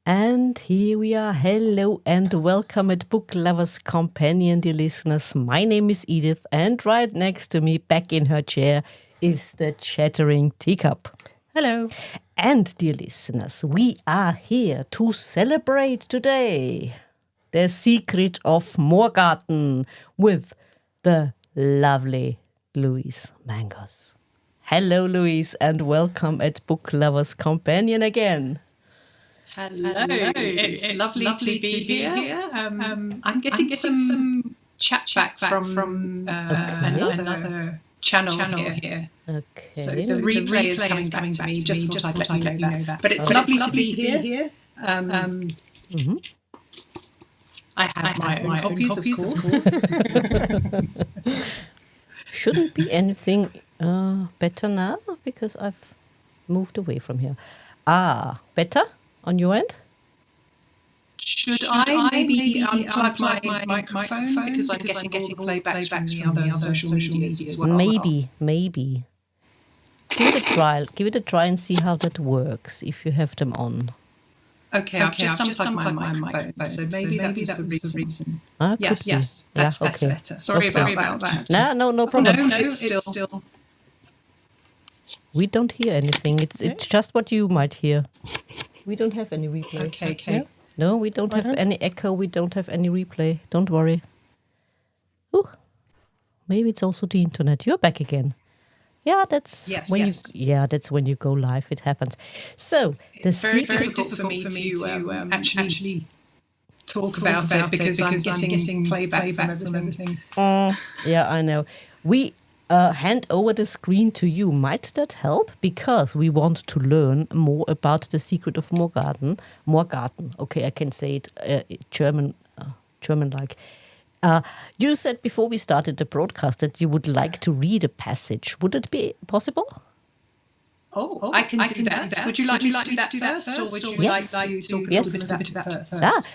And here we are. Hello and welcome at Book Lovers Companion, dear listeners. My name is Edith, and right next to me, back in her chair, is the chattering teacup. Hello. And dear listeners, we are here to celebrate today the Secret of Morgarten with the lovely Louise Mangos. Hello, Louise, and welcome at Book Lovers Companion again. Hello. It's lovely to be here. I'm getting some chat back from another channel here. Okay. So the replay is coming back to me. Just thought I'd let you know that. But it's lovely to be here. I have my own copies, of course. Shouldn't be anything better now because I've moved away from here. Better on your end? Should I maybe unplug my microphone because I'm getting playbacks from the other social medias as well? Maybe. Give it a try and see how that works if you have them on. Okay, I've just unplugged my microphone, so maybe that was the reason. Yes, that's better. Sorry about that. No problem. No, it's still... We don't hear anything. It's just what you might hear. We don't have any replay. Okay. No, we don't have any echo. We don't have any replay. Don't worry. Ooh, maybe it's also the internet. You're back again. Yeah, that's when you go live. It happens. So it's very difficult for me to actually talk about it because I'm getting playback from everything. Yeah, I know. We hand over the screen to you. Might that help? Because we want to learn more about the Secret of Morgarten. Morgarten. Okay, I can say it German-like. You said before we started the broadcast that you would like to read a passage. Would it be possible? Oh, I can do that. Would you like to do that first, or would you like to talk a little bit about it first?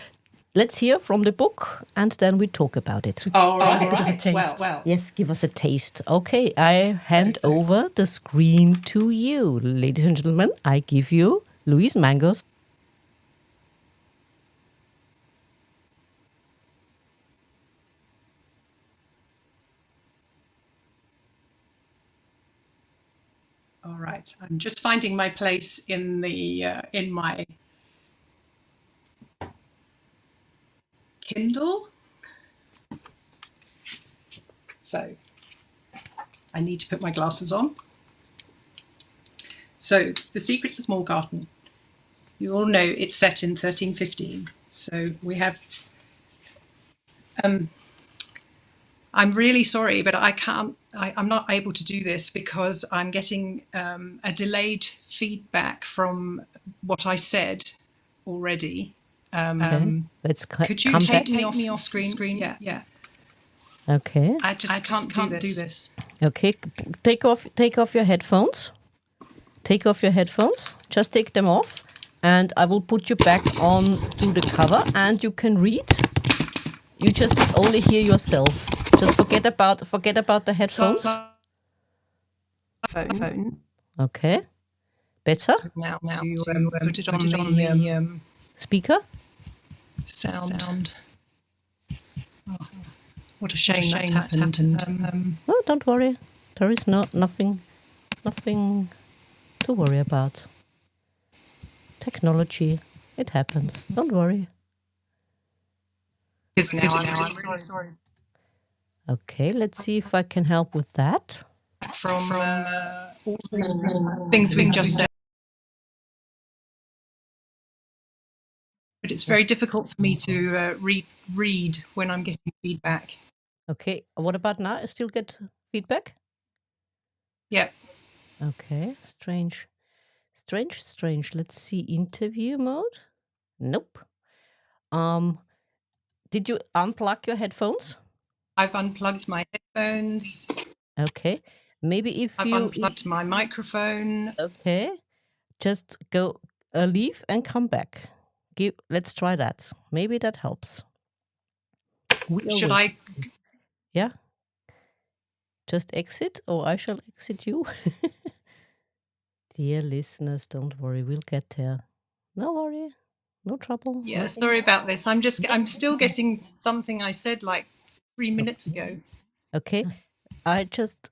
Let's hear from the book, and then we talk about it. All right. Well. Yes, give us a taste. Okay, I hand over the screen to you. Ladies and gentlemen, I give you Louise Mangos. All right. I'm just finding my place in my Kindle. So I need to put my glasses on. So The Secrets of Morgarten. You all know it's set in 1315. So we have... I'm really sorry, but I'm not able to do this because I'm getting a delayed feedback from what I said already. Could you take me off screen? Yeah. Okay. I just can't do this. Okay, take off your headphones. Just take them off, and I will put you back on to the cover, and you can read. You just only hear yourself. Just forget about the headphones. Phone. Okay. Better? Now to put it on the speaker. Sound. Oh, what a shame that happened. No, don't worry. There is nothing to worry about. Technology, it happens. Don't worry. I'm really sorry. Okay, let's see if I can help with that. From all the things we've just said. But it's very difficult for me to read when I'm getting feedback. Okay, what about now? I still get feedback? Yeah. Okay, strange. Let's see, interview mode? Nope. Did you unplug your headphones? I've unplugged my headphones. Okay, maybe if I've unplugged my microphone. Okay, just go leave and come back. Let's try that. Maybe that helps. Should I? Yeah. Just exit, or I shall exit you. Dear listeners, don't worry, we'll get there. No No trouble. Yeah, Nothing. sorry about this. I'm still getting something I said like 3 minutes ago. Okay. I just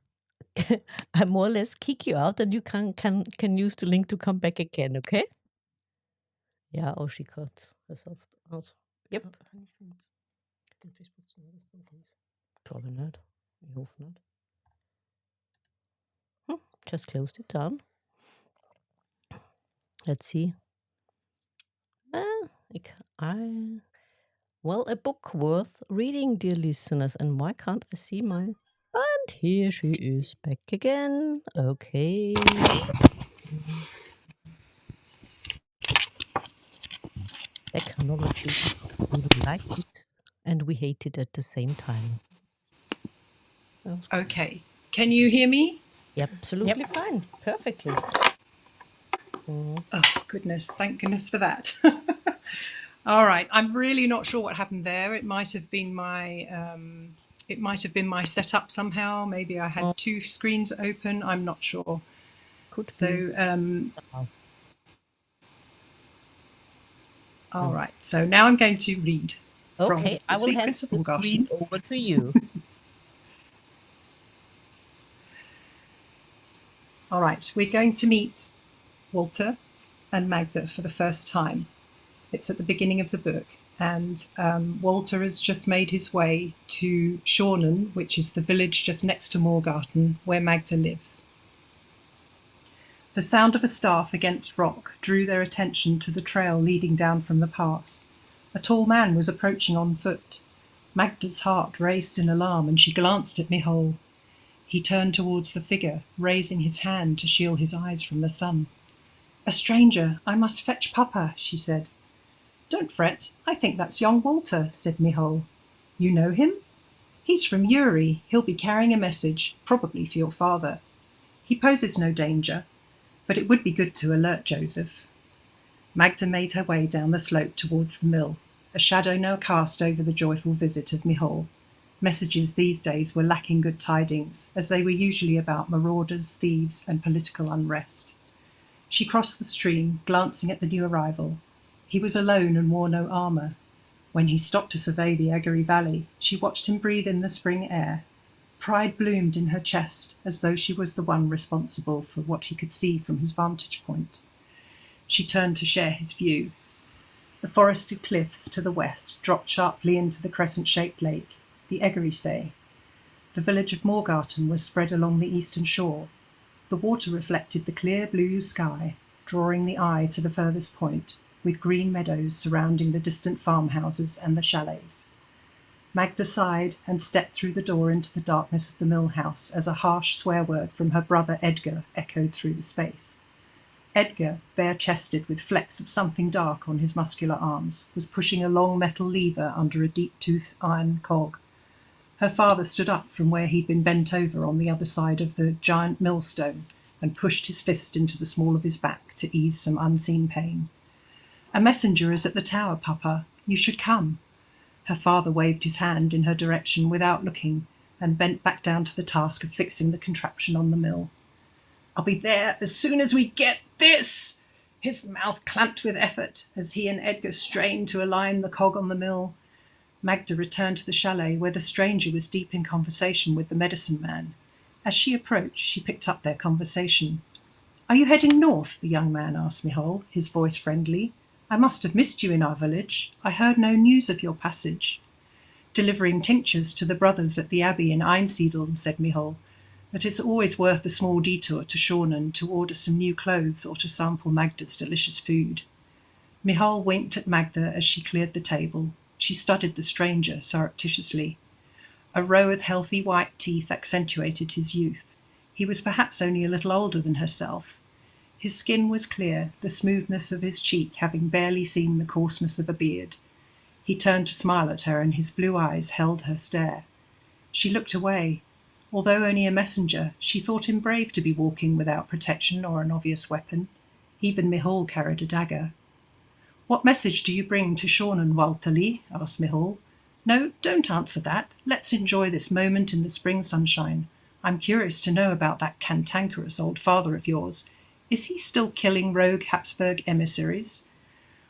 I more or less kick you out, and you can use the link to come back again. Okay? Yeah. Oh, she cut herself out. Yep. Probably not. I hope not. Just closed it down. Let's see. Well, a book worth reading, dear listeners. And why can't I see my... And here she is back again. Okay. Technology. We like it and we hate it at the same time. Okay. Can you hear me? Absolutely fine. Perfectly. Oh, goodness. Thank goodness for that. All right. I'm really not sure what happened there. It might have been my setup somehow. Maybe I had two screens open. I'm not sure. Could So, be. all right. So now I'm going to read from Okay, The I will hand Secrets of the screen Morgarten. over to you. All right. We're going to meet Walter and Magda for the first time. It's at the beginning of the book, and Walter has just made his way to Shornen, which is the village just next to Morgarten, where Magda lives. The sound of a staff against rock drew their attention to the trail leading down from the pass. A tall man was approaching on foot. Magda's heart raced in alarm, and she glanced at Mihol. He turned towards the figure, raising his hand to shield his eyes from the sun. "A stranger, I must fetch Papa," she said. "Don't fret, I think that's young Walter," said Mihol. "You know him?" "He's from Uri. He'll be carrying a message, probably for your father. He poses no danger, but it would be good to alert Joseph." Magda made her way down the slope towards the mill, a shadow now cast over the joyful visit of Mihol. Messages these days were lacking good tidings, as they were usually about marauders, thieves, and political unrest. She crossed the stream, glancing at the new arrival. He was alone and wore no armour. When he stopped to survey the Agari Valley, she watched him breathe in the spring air. Pride bloomed in her chest, as though she was the one responsible for what he could see from his vantage point. She turned to share his view. The forested cliffs to the west dropped sharply into the crescent-shaped lake, the Egerisee. The village of Morgarten was spread along the eastern shore. The water reflected the clear blue sky, drawing the eye to the furthest point, with green meadows surrounding the distant farmhouses and the chalets. Magda sighed and stepped through the door into the darkness of the mill house as a harsh swear word from her brother Edgar echoed through the space. Edgar, bare-chested with flecks of something dark on his muscular arms, was pushing a long metal lever under a deep-toothed iron cog. Her father stood up from where he'd been bent over on the other side of the giant millstone and pushed his fist into the small of his back to ease some unseen pain. "A messenger is at the tower, Papa. You should come." Her father waved his hand in her direction without looking and bent back down to the task of fixing the contraption on the mill. "I'll be there as soon as we get this." His mouth clamped with effort as he and Edgar strained to align the cog on the mill. Magda returned to the chalet, where the stranger was deep in conversation with the medicine man. As she approached, she picked up their conversation. "Are you heading north?" the young man asked Mihol, his voice friendly. "I must have missed you in our village. I heard no news of your passage." "Delivering tinctures to the brothers at the abbey in Einsiedeln," said Mihol. "But it's always worth a small detour to Shornen to order some new clothes or to sample Magda's delicious food." Mihal winked at Magda as she cleared the table. She studied the stranger surreptitiously. A row of healthy white teeth accentuated his youth. He was perhaps only a little older than herself. His skin was clear, the smoothness of his cheek having barely seen the coarseness of a beard. He turned to smile at her, and his blue eyes held her stare. She looked away. Although only a messenger, she thought him brave to be walking without protection or an obvious weapon. Even Mihal carried a dagger. "What message do you bring to Shornen, Walterli?" asked Mihal. "No, don't answer that. Let's enjoy this moment in the spring sunshine. I'm curious to know about that cantankerous old father of yours. Is he still killing rogue Habsburg emissaries?"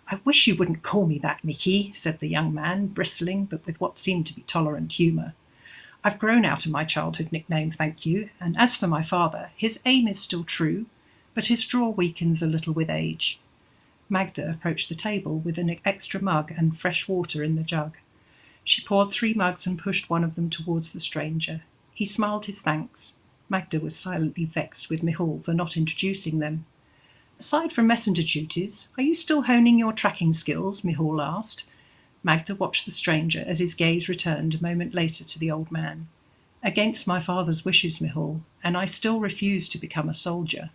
I wish you wouldn't call me that, Mickey, said the young man, bristling, but with what seemed to be tolerant humour. I've grown out of my childhood nickname, thank you, and as for my father, his aim is still true, but his draw weakens a little with age. Magda approached the table with an extra mug and fresh water in the jug. She poured 3 mugs and pushed one of them towards the stranger. He smiled his thanks. Magda was silently vexed with Michal for not introducing them. Aside from messenger duties, are you still honing your tracking skills? Michal asked. Magda watched the stranger as his gaze returned a moment later to the old man. Against my father's wishes, Michal, and I still refuse to become a soldier.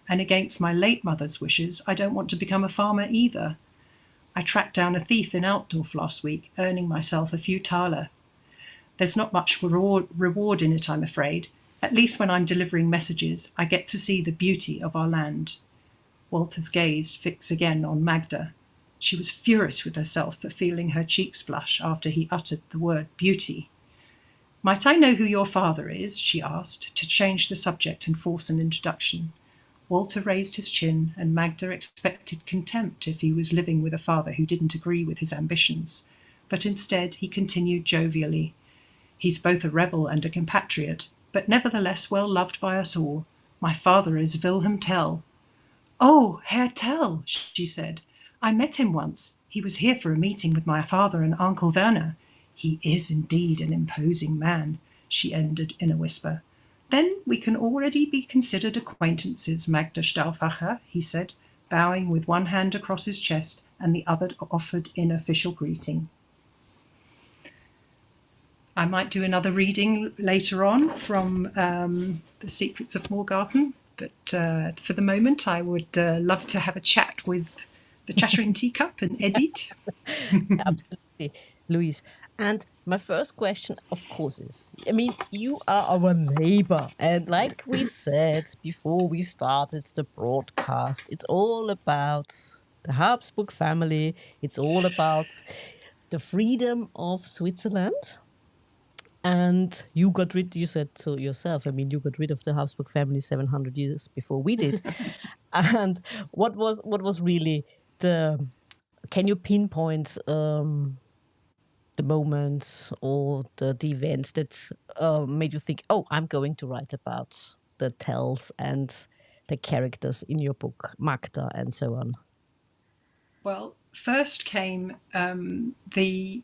And against my late mother's wishes, I don't want to become a farmer either. I tracked down a thief in Altdorf last week, earning myself a few thaler. There's not much reward in it, I'm afraid. At least when I'm delivering messages, I get to see the beauty of our land. Walter's gaze fixed again on Magda. She was furious with herself for feeling her cheeks flush after he uttered the word beauty. Might I know who your father is? She asked, to change the subject and force an introduction. Walter raised his chin, and Magda expected contempt if he was living with a father who didn't agree with his ambitions. But instead he continued jovially. He's both a rebel and a compatriot, but nevertheless well loved by us all. My father is Wilhelm Tell. Oh, Herr Tell, she said. I met him once. He was here for a meeting with my father and Uncle Werner. He is indeed an imposing man, she ended in a whisper. Then we can already be considered acquaintances, Magda Stauffacher, he said, bowing with one hand across his chest and the other offered in official greeting. I might do another reading later on from The Secrets of Morgarten, but for the moment I would love to have a chat with the Chattering Teacup and Edith. Absolutely, Louise. And my first question, of course, is, I mean, you are our neighbor. And like we said before we started the broadcast, it's all about the Habsburg family. It's all about the freedom of Switzerland. And you got rid, you said so yourself, I mean, you got rid of the Habsburg family 700 years before we did. And what was really can you pinpoint the moments or the events that made you think, oh, I'm going to write about the tells and the characters in your book, Magda, and so on? Well, first came the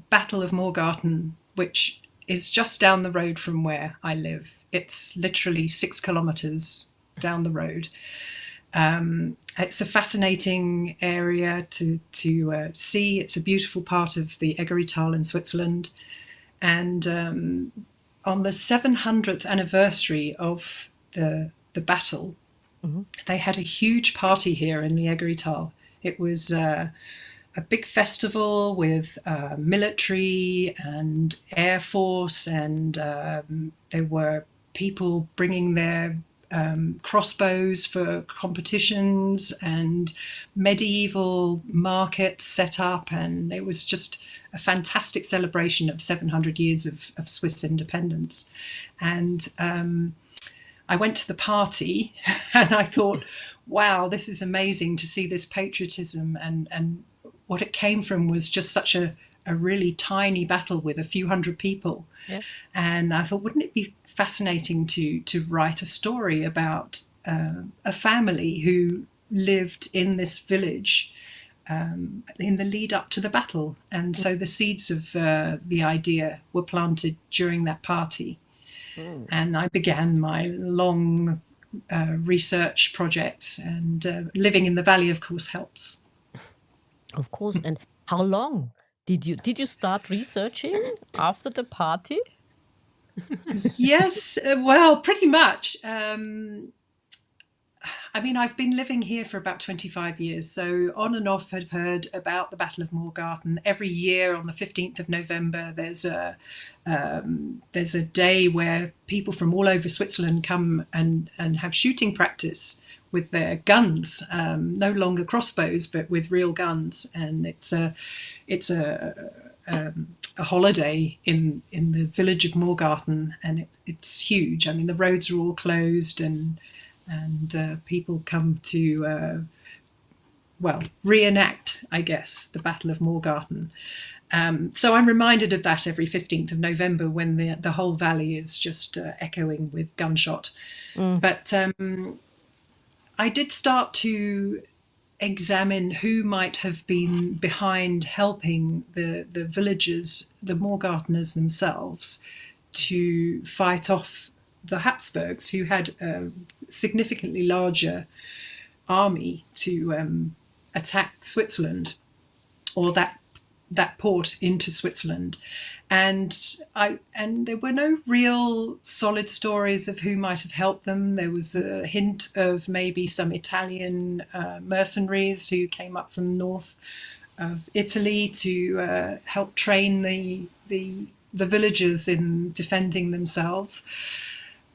Battle of Morgarten, which is just down the road from where I live. It's literally 6 kilometres down the road. It's a fascinating area to see. It's a beautiful part of the Eggerytal in Switzerland. And on the 700th anniversary of the battle, they had a huge party here in the Eggerytal. It was a big festival with military and air force, and there were people bringing their crossbows for competitions and medieval markets set up, and it was just a fantastic celebration of 700 years of Swiss independence. And I went to the party and I thought, wow, this is amazing to see this patriotism, and what it came from was just such a really tiny battle with a few hundred people. Yeah. And I thought, wouldn't it be fascinating to write a story about a family who lived in this village in the lead up to the battle. And so the seeds of the idea were planted during that party. And I began my long research projects, and living in the valley, of course, helps. Of course. And how long did you start researching after the party? Yes, well, pretty much. I mean, I've been living here for about 25 years, so on and off I've heard about the Battle of Morgarten. Every year on the 15th of November, there's a day where people from all over Switzerland come and have shooting practice with their guns, no longer crossbows, but with real guns. And it's a holiday in the village of Morgarten, and it's huge. I mean, the roads are all closed, and people come to reenact, I guess, the Battle of Morgarten. So I'm reminded of that every 15th of November when the whole valley is just echoing with gunshot. But I did start to examine who might have been behind helping the villagers, the Morgarteners themselves, to fight off the Habsburgs, who had a significantly larger army to attack Switzerland, or that port into Switzerland. And there were no real solid stories of who might have helped them. There was a hint of maybe some Italian mercenaries who came up from the north of Italy to help train the villagers in defending themselves.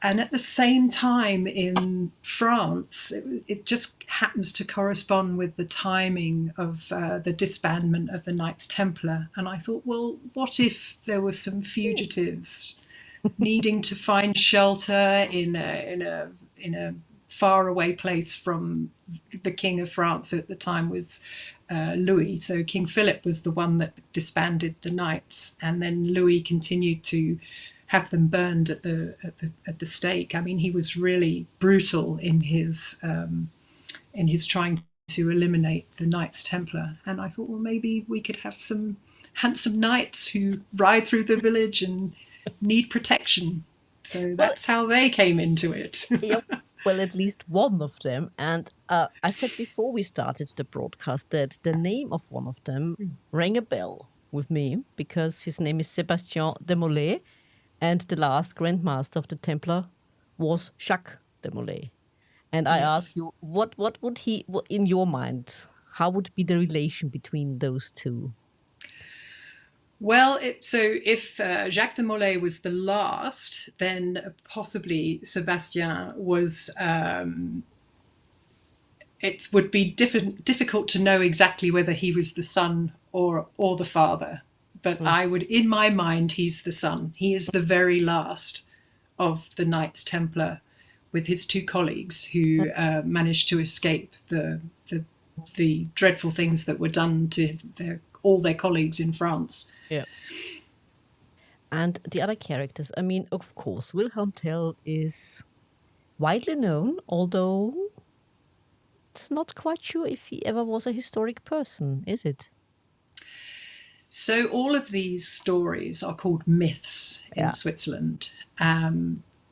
And at the same time in France, it just happens to correspond with the timing of the disbandment of the Knights Templar. And I thought, well, what if there were some fugitives needing to find shelter in a faraway place from the King of France, who at the time was Louis. So King Philip was the one that disbanded the Knights, and then Louis continued to have them burned at the stake. I mean, he was really brutal in his trying to eliminate the Knights Templar. And I thought, well, maybe we could have some handsome knights who ride through the village and need protection. So that's how they came into it. Yep. Well, at least one of them. And I said before we started the broadcast that the name of one of them rang a bell with me, because his name is Sébastien de Molay. And the last Grand Master of the Templar was Jacques de Molay. And I asked you, what would he, in your mind, how would be the relation between those two? Well, so if Jacques de Molay was the last, then possibly Sébastien was. It would be difficult to know exactly whether he was the son or the father. But I would, in my mind, he's the son. He is the very last of the Knights Templar, with his two colleagues who managed to escape the dreadful things that were done to all their colleagues in France. Yeah. And the other characters, I mean, of course, Wilhelm Tell is widely known, although it's not quite sure if he ever was a historic person, is it? So all of these stories are called myths in Switzerland.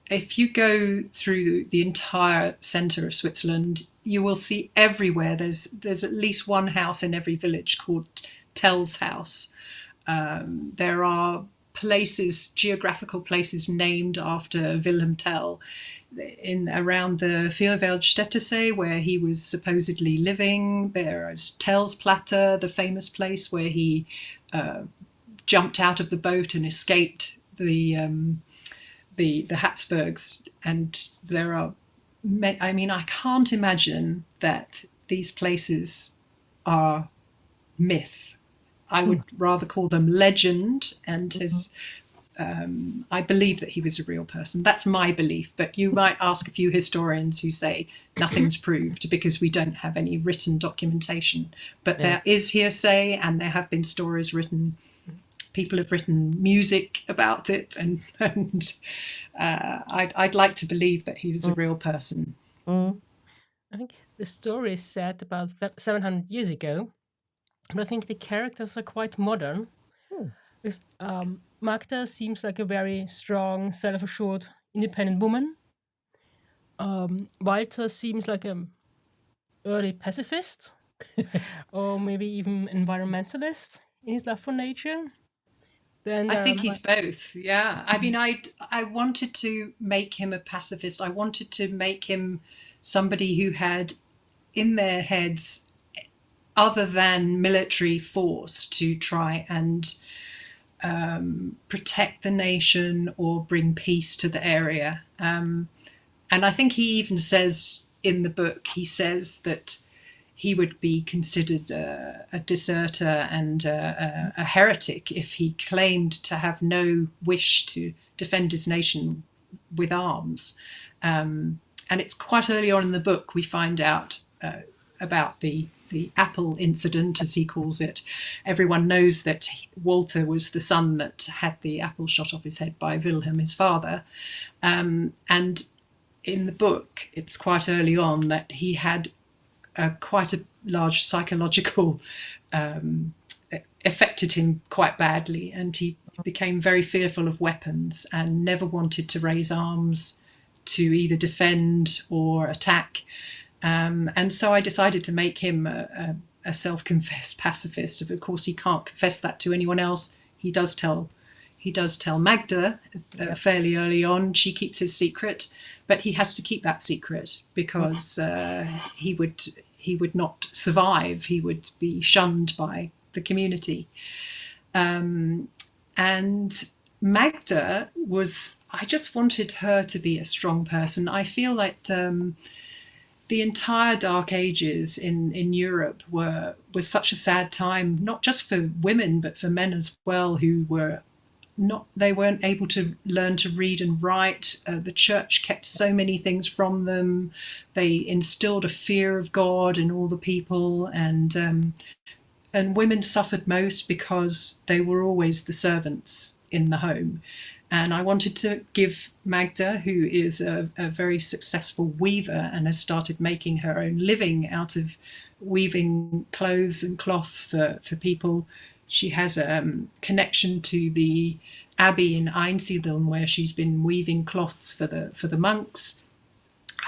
If you go through the entire centre of Switzerland, you will see everywhere there's at least one house in every village called Tell's house. There are places, geographical places named after Wilhelm Tell in around the Vierveldstättersee, where he was supposedly living. There is Tell's Platte, the famous place where he jumped out of the boat and escaped the Habsburgs. And there are, I mean, I can't imagine that these places are myth. I would rather call them legend, and I believe that he was a real person. That's my belief, but you might ask a few historians who say nothing's proved because we don't have any written documentation. But there is hearsay, and there have been stories written. People have written music about it, and I'd like to believe that he was a real person. I think the story is set about 700 years ago, but I think the characters are quite modern. Because, Magda seems like a very strong, self-assured, independent woman. Walter seems like an early pacifist, or maybe even environmentalist in his love for nature. Then I think he's both. Yeah. I mean, I wanted to make him a pacifist. I wanted to make him somebody who had in their heads other than military force to try and protect the nation or bring peace to the area. And I think he even says in the book, he says that he would be considered a deserter and a heretic if he claimed to have no wish to defend his nation with arms. And it's quite early on in the book we find out about the the apple incident, as he calls it. Everyone knows that Walter was the son that had the apple shot off his head by Wilhelm, his father. And in the book, it's quite early on that he had quite a large psychological affected him quite badly, and he became very fearful of weapons and never wanted to raise arms to either defend or attack. And so I decided to make him a self-confessed pacifist. Of course, he can't confess that to anyone else. He does tell Magda fairly early on. She keeps his secret, but he has to keep that secret because he would not survive. He would be shunned by the community. And Magda I just wanted her to be a strong person. I feel like the entire Dark Ages in Europe was such a sad time, not just for women, but for men as well, who weren't able to learn to read and write. The church kept so many things from them. They instilled a fear of God in all the people, and women suffered most because they were always the servants in the home. And I wanted to give Magda, who is a very successful weaver and has started making her own living out of weaving clothes and cloths for people. She has a connection to the abbey in Einsiedeln, where she's been weaving cloths for the monks.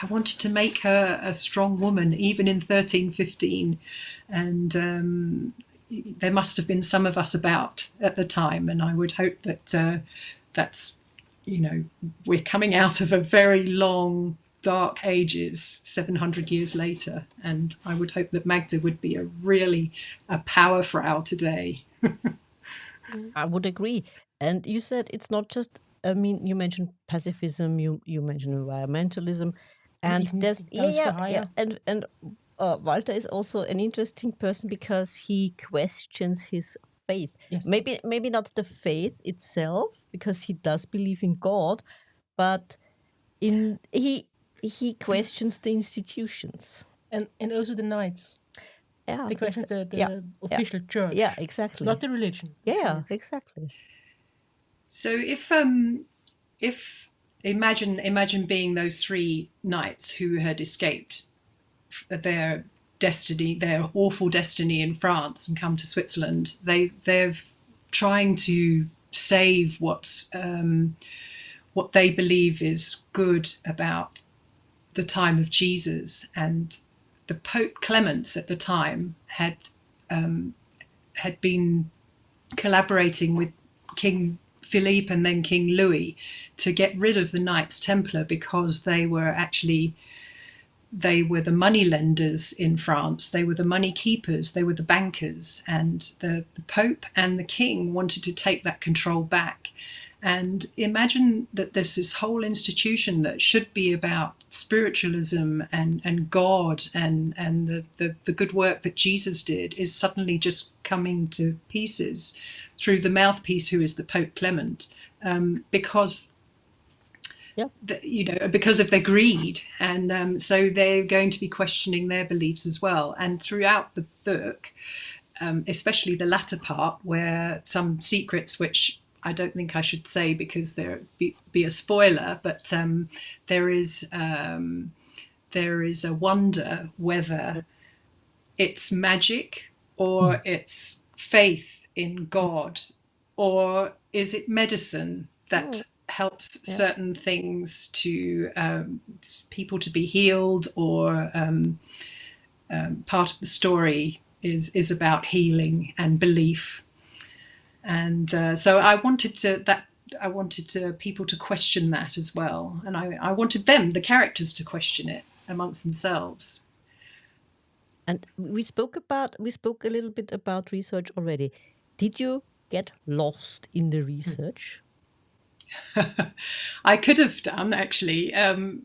I wanted to make her a strong woman, even in 1315. And there must have been some of us about at the time. And I would hope that that's, we're coming out of a very long, dark ages 700 years later. And I would hope that Magda would be a Powerfrau today. I would agree. And you said it's not just, you mentioned pacifism, you mentioned environmentalism, and even there's guns for hire. and Walter is also an interesting person because he questions his faith. Yes. Maybe not the faith itself, because he does believe in God, but he questions the institutions. And also the knights. Yeah, They question the official church. Yeah, exactly. Not the religion. Yeah, exactly. So if imagine being those three knights who had escaped their destiny, their awful destiny in France, and come to Switzerland. They're trying to save what they believe is good about the time of Jesus. And the Pope Clement at the time had been collaborating with King Philippe and then King Louis to get rid of the Knights Templar, because they were the money lenders in France. They were the money keepers. They were the bankers. And the Pope and the King wanted to take that control back. And imagine that there's this whole institution that should be about spiritualism and God and the good work that Jesus did is suddenly just coming to pieces through the mouthpiece, who is the Pope Clement, because because of their greed. And so they're going to be questioning their beliefs as well. And throughout the book, especially the latter part, where some secrets, which I don't think I should say because there be a spoiler, but there is a wonder whether it's magic or it's faith in God, or is it medicine that helps certain things to people to be healed, or part of the story is about healing and belief. And so I wanted people to question that as well, and I wanted the characters, to question it amongst themselves. And we spoke a little bit about research already. Did you get lost in the research? I could have done, actually.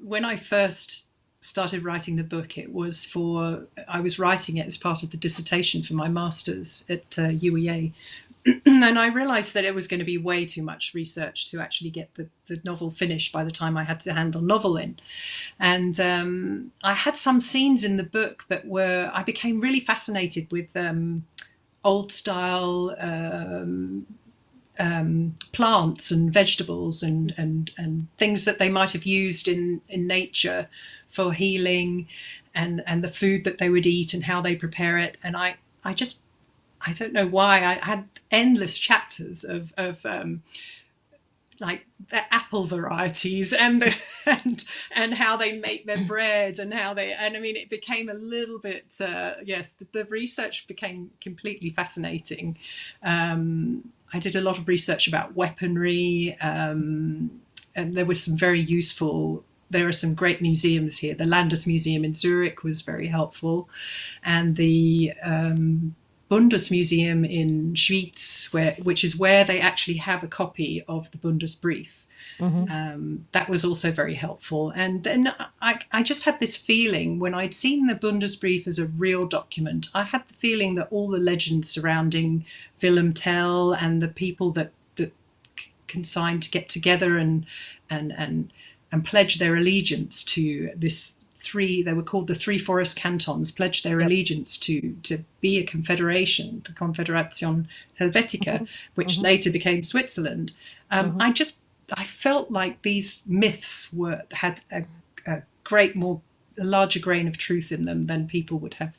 When I first started writing the book, I was writing it as part of the dissertation for my master's at UEA. and I realized that it was going to be way too much research to actually get the novel finished by the time I had to handle noveling. And I had some scenes in the book that I became really fascinated with old style plants and vegetables and things that they might have used in nature for healing, and the food that they would eat and how they prepare it. And I don't know why I had endless chapters of like the apple varieties and and how they make their bread and I mean, it became a little bit yes, the research became completely fascinating. I did a lot of research about weaponry, and there was some very useful. There are some great museums here. The Landesmuseum in Zurich was very helpful, and the Bundesmuseum in Schwyz, which is where they actually have a copy of the Bundesbrief. That was also very helpful. And then I just had this feeling when I'd seen the Bundesbrief as a real document, I had the feeling that all the legends surrounding Wilhelm Tell and the people that consigned to get together and pledge their allegiance to this they were called the Three Forest Cantons, pledged their allegiance to be a confederation, the Confederation Helvetica, which later became Switzerland. I felt like these myths had a larger grain of truth in them than people would have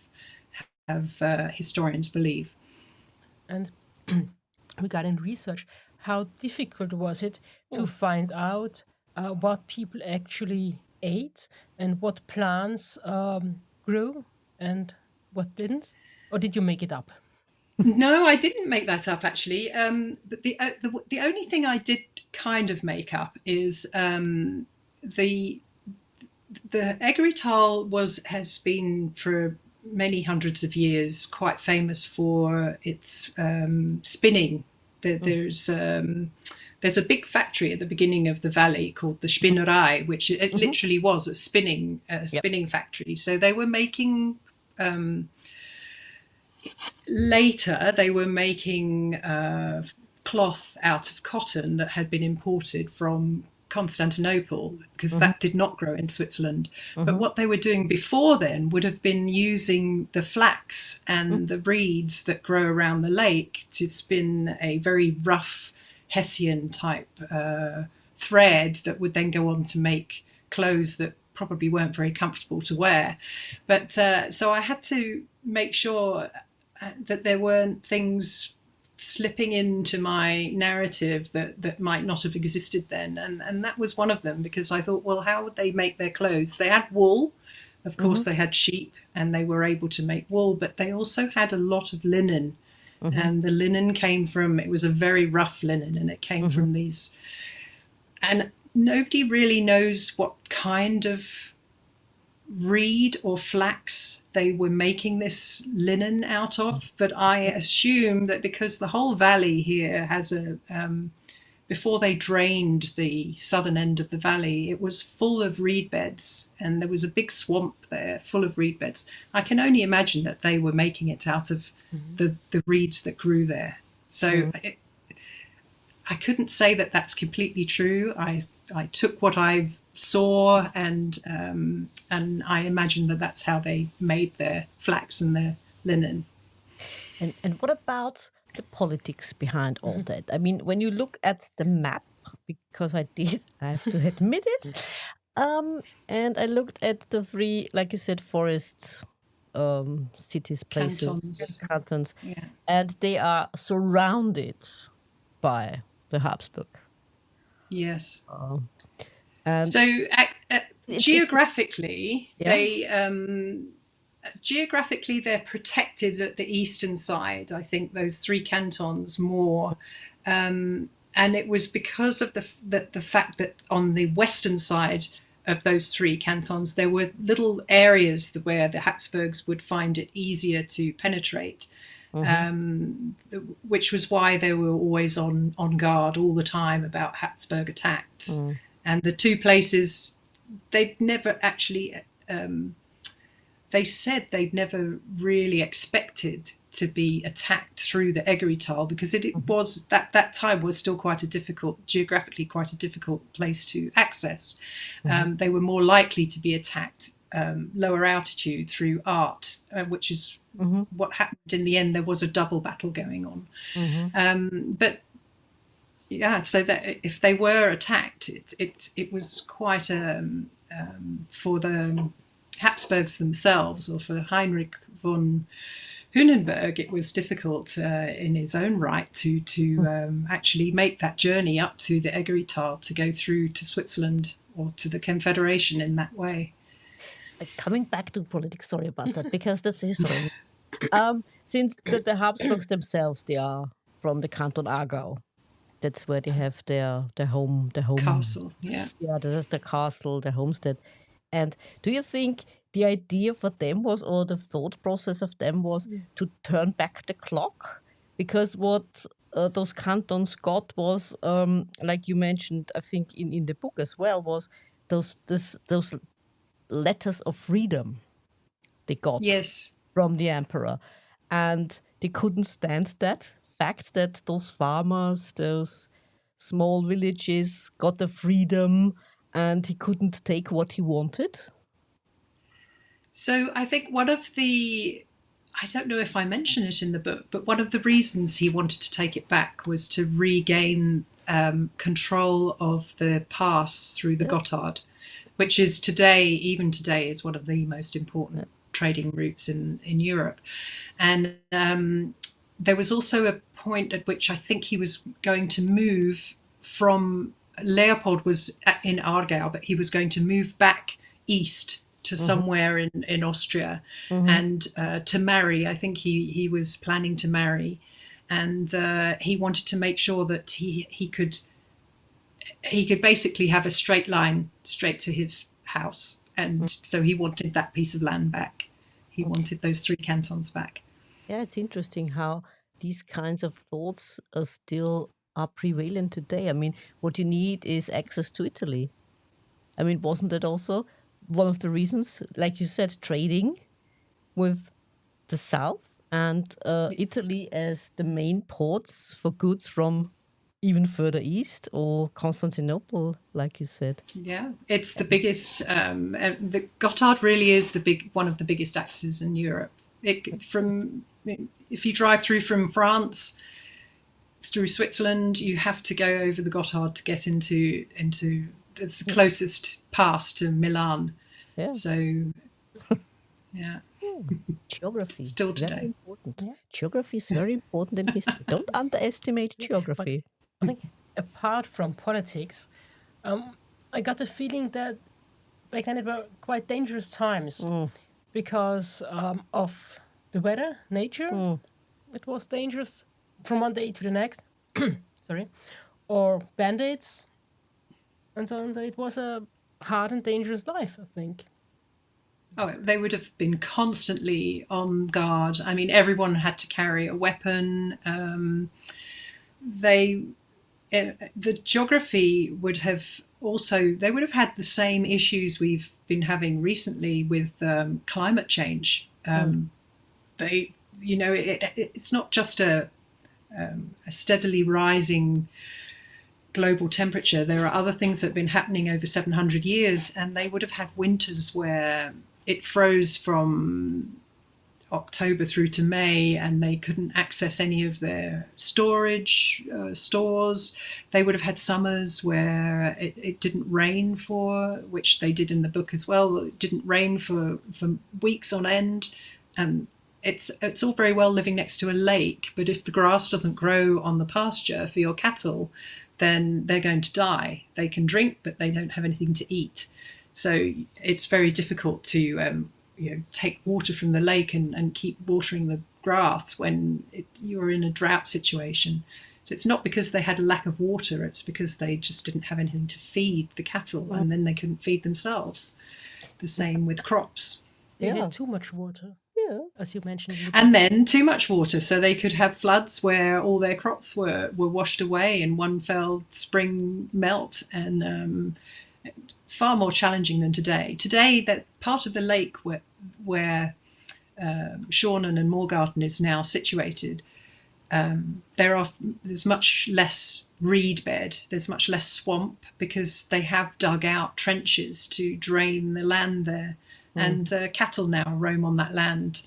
historians believe. And regarding research, how difficult was it to find out what people actually ate and what plants grew and what didn't? Or did you make it up? No, I didn't make that up, actually. But the only thing I did kind of make up is the Egrital has been for many hundreds of years quite famous for its spinning. There's a big factory at the beginning of the valley called the Spinnerei, which it literally was a spinning factory. So they were making later they were making cloth out of cotton that had been imported from Constantinople, because that did not grow in Switzerland. But what they were doing before then would have been using the flax and the reeds that grow around the lake to spin a very rough Hessian type thread that would then go on to make clothes that probably weren't very comfortable to wear. But so I had to make sure that there weren't things slipping into my narrative that might not have existed then, and that was one of them, because I thought, well, how would they make their clothes? They had wool, of course. They had sheep and they were able to make wool, but they also had a lot of linen. And the linen it was a very rough linen, and it came from these, and nobody really knows what kind of reed or flax they were making this linen out of, but I assume that because the whole valley here has before they drained the southern end of the valley, it was full of reed beds, and there was a big swamp there full of reed beds. I can only imagine that they were making it out of the reeds that grew there. So I couldn't say that that's completely true. I took what I saw and I imagine that that's how they made their flax and their linen. And what about the politics behind all that? I mean, when you look at the map, because I have to admit it, and I looked at the three, like you said, forests, cities, places, cantons, and they are surrounded by the Habsburg. Yes. And so geographically, they're protected at the eastern side. I think those three cantons more, and it was because of the fact that on the western side of those three cantons there were little areas where the Habsburgs would find it easier to penetrate. Which was why they were always on guard all the time about Habsburg attacks. And the two places, they'd never actually, they said they'd never really expected to be attacked through the Egerital, because it was that time was still geographically quite a difficult place to access. They were more likely to be attacked lower altitude through Art, which is what happened in the end. There was a double battle going on. But yeah, so that if they were attacked, it was quite for the Habsburgs themselves, or for Heinrich von Hunenberg, it was difficult in his own right to actually make that journey up to the Egerital to go through to Switzerland or to the Confederation in that way. Coming back to politics, sorry about that, because that's the history. Since the Habsburgs themselves, they are from the Canton Aargau. That's where they have their home Castle. Yeah, that's the castle, the homestead. And do you think the idea for them was, or the thought process of them was, to turn back the clock? Because what those cantons got was, like you mentioned, I think in the book as well, was those letters of freedom they got yes, from the emperor. And they couldn't stand that fact that those farmers, those small villages got the freedom and he couldn't take what he wanted. So I think I don't know if I mention it in the book, but one of the reasons he wanted to take it back was to regain control of the pass through the Gotthard, which is even today, is one of the most important trading routes in Europe. And there was also a point at which I think he was going to move from, Leopold was in Aargau, but he was going to move back east to somewhere in Austria and to marry. I think he was planning to marry, and he wanted to make sure that he could basically have a straight line straight to his house, and so he wanted that piece of land back. He wanted those 3 cantons back. Yeah, it's interesting how these kinds of thoughts are prevalent today. I mean, what you need is access to Italy. I mean, wasn't that also one of the reasons, like you said, trading with the south and Italy as the main ports for goods from even further east, or Constantinople, like you said? Yeah, it's the biggest. The Gotthard really is one of the biggest axes in Europe. If you drive through from France through Switzerland, you have to go over the Gotthard to get into it's the closest pass to Milan. Yeah. So, yeah. Geography. Still today. Very important. Yeah. Geography is very important in history. Don't underestimate geography. I think apart from politics, I got the feeling that back then it were quite dangerous times because of the weather, nature. It was dangerous from one day to the next. Sorry. Or bandits. And so on. So it was a hard and dangerous life, I think. Oh, they would have been constantly on guard. I mean, everyone had to carry a weapon. The geography would have had the same issues we've been having recently with climate change. It's not just a steadily rising global temperature. There are other things that have been happening over 700 years, and they would have had winters where it froze from October through to May, and they couldn't access any of their storage stores. They would have had summers where it didn't rain which they did in the book as well. It didn't rain for weeks on end, and it's all very well living next to a lake, but if the grass doesn't grow on the pasture for your cattle, then they're going to die. They can drink, but they don't have anything to eat. So it's very difficult to take water from the lake and keep watering the grass when you're in a drought situation. So it's not because they had a lack of water, it's because they just didn't have anything to feed the cattle, and then they couldn't feed themselves. The same with crops. They had too much water. Yeah, as you mentioned. And then too much water, so they could have floods where all their crops were washed away in one fell spring melt, and far more challenging than today. Today, that part of the lake where Schornen and Morgarten is now situated, there's much less reed bed, there's much less swamp, because they have dug out trenches to drain the land there, and cattle now roam on that land.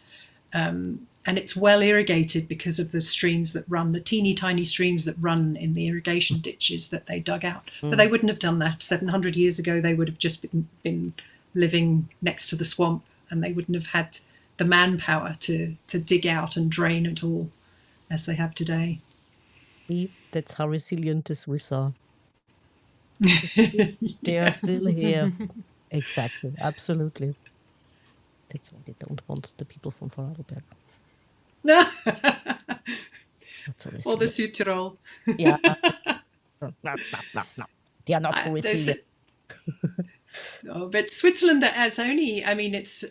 And it's well irrigated because of the streams that run, the teeny tiny streams that run in the irrigation ditches that they dug out. But they wouldn't have done that 700 years ago. They would have just been living next to the swamp, and they wouldn't have had the manpower to dig out and drain it all as they have today. See, that's how resilient the Swiss are. They are still here. Exactly, absolutely. That's why they don't want the people from Vorarlberg. Or the Südtirol. Yeah. No. They are not so resilient. But Switzerland has only, I mean, it's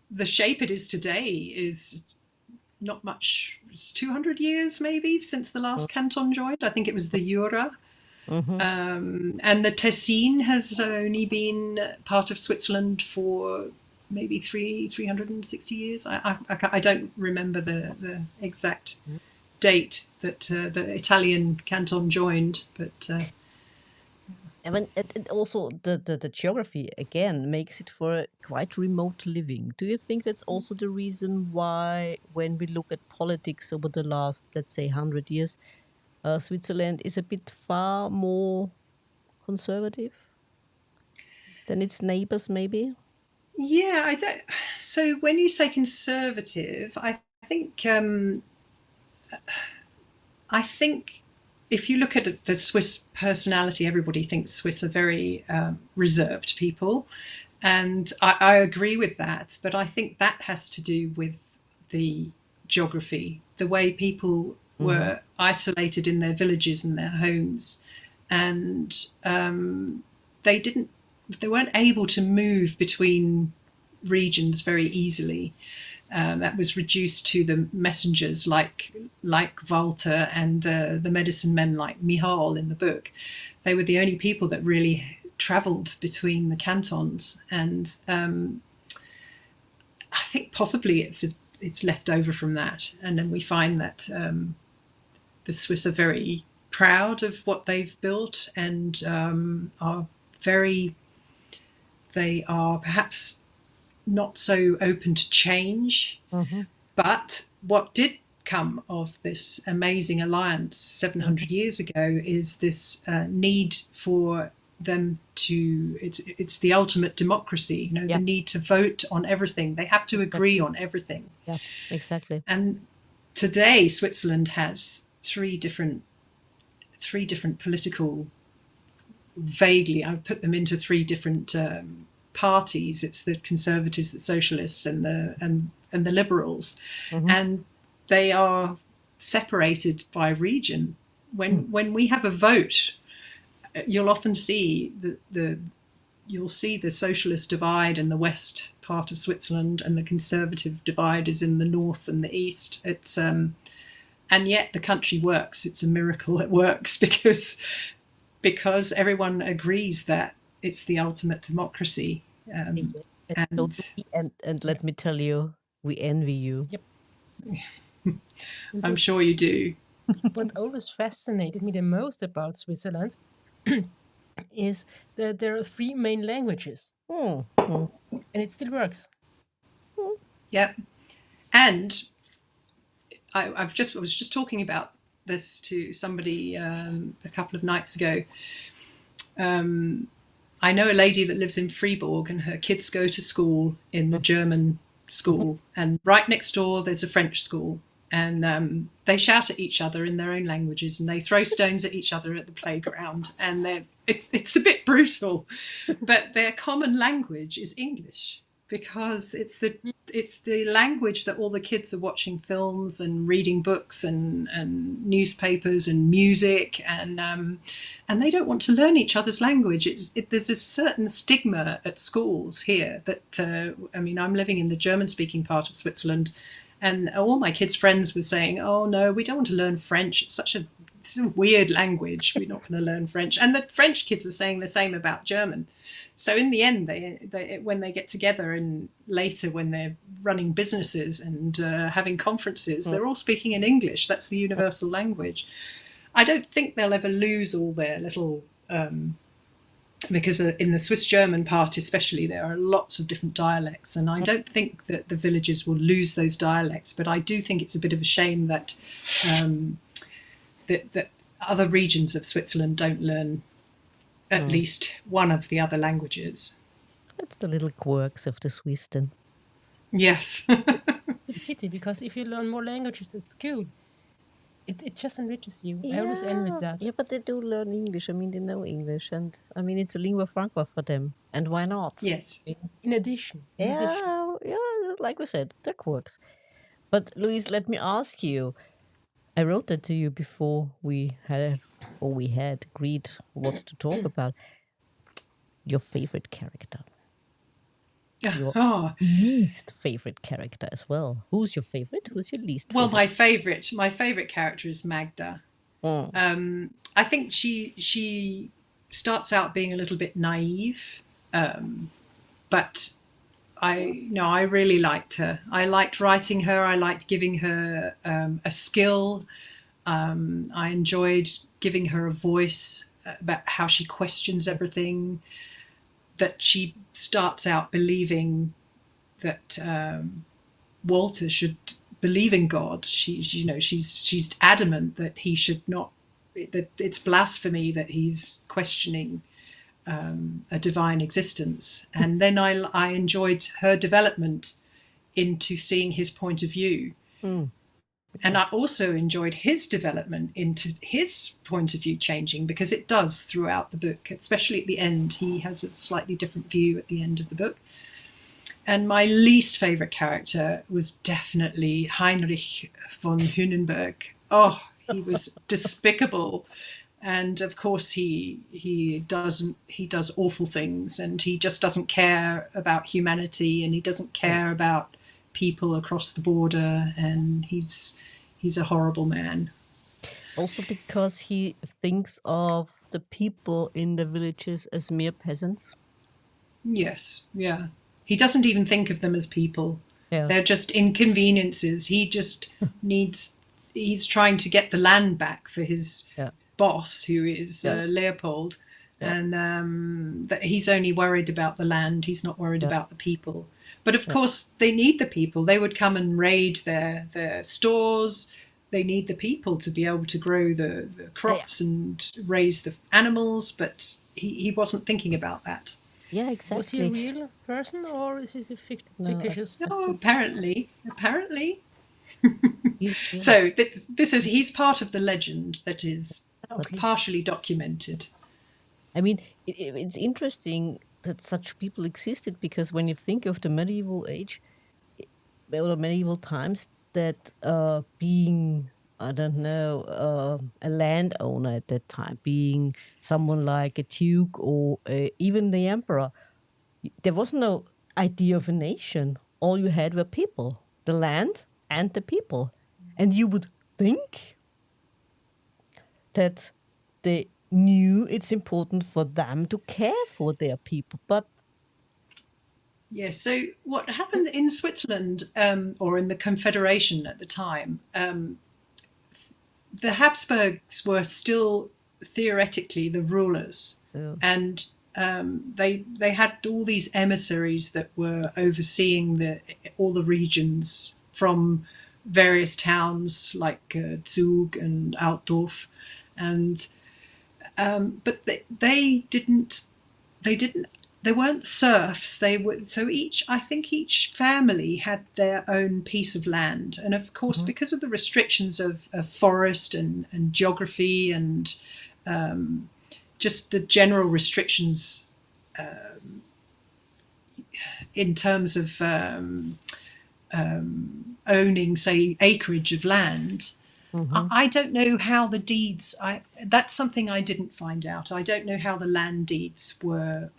the shape it is today is not much. It's 200 years maybe since the last canton joined. I think it was the Jura. And the Tessin has only been part of Switzerland for maybe 360 years. I don't remember the exact date that the Italian canton joined, but and also the geography again makes it for quite remote living. Do you think that's also the reason why, when we look at politics over the last, let's say, 100 years, Switzerland is a bit far more conservative than its neighbors, maybe? Yeah, I don't. So when you say conservative, I think if you look at the Swiss personality, everybody thinks Swiss are very reserved people, and I agree with that. But I think that has to do with the geography, the way people were isolated in their villages and their homes, and they weren't able to move between regions very easily. That was reduced to the messengers like Walter and the medicine men like Michal in the book. They were the only people that really travelled between the cantons, and I think possibly it's left over from that. And then we find that the Swiss are very proud of what they've built, and they are perhaps not so open to change. But what did come of this amazing alliance 700 years ago is this need for them to, it's the ultimate democracy, the need to vote on everything. They have to agree on everything. Yeah, exactly. And today Switzerland has three different political, vaguely, I put them into three different parties. It's the Conservatives, the Socialists, and the Liberals, and they are separated by region. When we have a vote, you'll often see you'll see the Socialist divide in the west part of Switzerland, and the Conservative divide is in the north and the east. It's and yet the country works. It's a miracle it works because everyone agrees that it's the ultimate democracy. And let me tell you, we envy you. Yep. I'm sure you do. What always fascinated me the most about Switzerland is that there are three main languages, and it still works. Yeah, and I was just talking about this to somebody a couple of nights ago. I know a lady that lives in Fribourg, and her kids go to school in the German school, and right next door there's a French school, and they shout at each other in their own languages, and they throw stones at each other at the playground, and it's a bit brutal, but their common language is English, because it's the language that all the kids are watching films and reading books and newspapers and music, and they don't want to learn each other's language. There's a certain stigma at schools here that I mean, I'm living in the German-speaking part of Switzerland, and all my kids' friends were saying, "Oh no, we don't want to learn French. It's it's a weird language. We're not going to learn French. And the French kids are saying the same about German. So in the end, they when they get together and later when they're running businesses and having conferences, they're all speaking in English. That's the universal language. I don't think they'll ever lose all their little, because in the Swiss German part especially, there are lots of different dialects. And I don't think that the villages will lose those dialects. But I do think it's a bit of a shame that that other regions of Switzerland don't learn at least one of the other languages. That's the little quirks of the Swiss then. Yes. It's a pity, because if you learn more languages at school, it just enriches you. I always end with that. Yeah, but they do learn English. I mean, they know English, and I mean, it's a lingua franca for them. And why not? Yes. In addition. Yeah, like we said, the quirks. But Louise, let me ask you. I wrote that to you before we had agreed what to talk about. Your favorite character. Your least favorite character as well. Who's your favorite? Who's your least favorite? Well, my favorite character is Magda. I think she starts out being a little bit naive, but I really liked her. I liked writing her. I liked giving her a skill. I enjoyed giving her a voice about how she questions everything. That she starts out believing that Walter should believe in God. She's adamant that he should not. That it's blasphemy that he's questioning a divine existence. And then I enjoyed her development into seeing his point of view. And I also enjoyed his development into his point of view changing, because it does throughout the book, especially at the end. He has a slightly different view at the end of the book. And my least favorite character was definitely Heinrich von Hünenberg. Oh, he was despicable. And of course he does awful things, and he just doesn't care about humanity, and he doesn't care about people across the border, and he's a horrible man. Also because he thinks of the people in the villages as mere peasants. Yes, yeah. He doesn't even think of them as people. Yeah. They're just inconveniences. He just he's trying to get the land back for his boss, who is Leopold, and that he's only worried about the land. He's not worried about the people. But of course, they need the people. They would come and raid their stores. They need the people to be able to grow the crops and raise the animals. But he wasn't thinking about that. Yeah, exactly. Was he a real person, or is he a fictitious? No, apparently. So he's part of the legend that is partially documented. I mean, it's interesting that such people existed, because when you think of the medieval age, or medieval times, that being, I don't know, a landowner at that time, being someone like a duke or even the emperor, there was no idea of a nation. All you had were people, the land and the people. And you would think that they knew it's important for them to care for their people, but yes. So what happened in Switzerland, or in the Confederation at the time, the Habsburgs were still theoretically the rulers, and they had all these emissaries that were overseeing all the regions from various towns like Zug and Altdorf, and but they weren't serfs. They were, so I think each family had their own piece of land, and of course because of the restrictions of forest and geography and just the general restrictions in terms of owning, say, acreage of land. I don't know how the deeds. That's something I didn't find out. I don't know how the land deeds were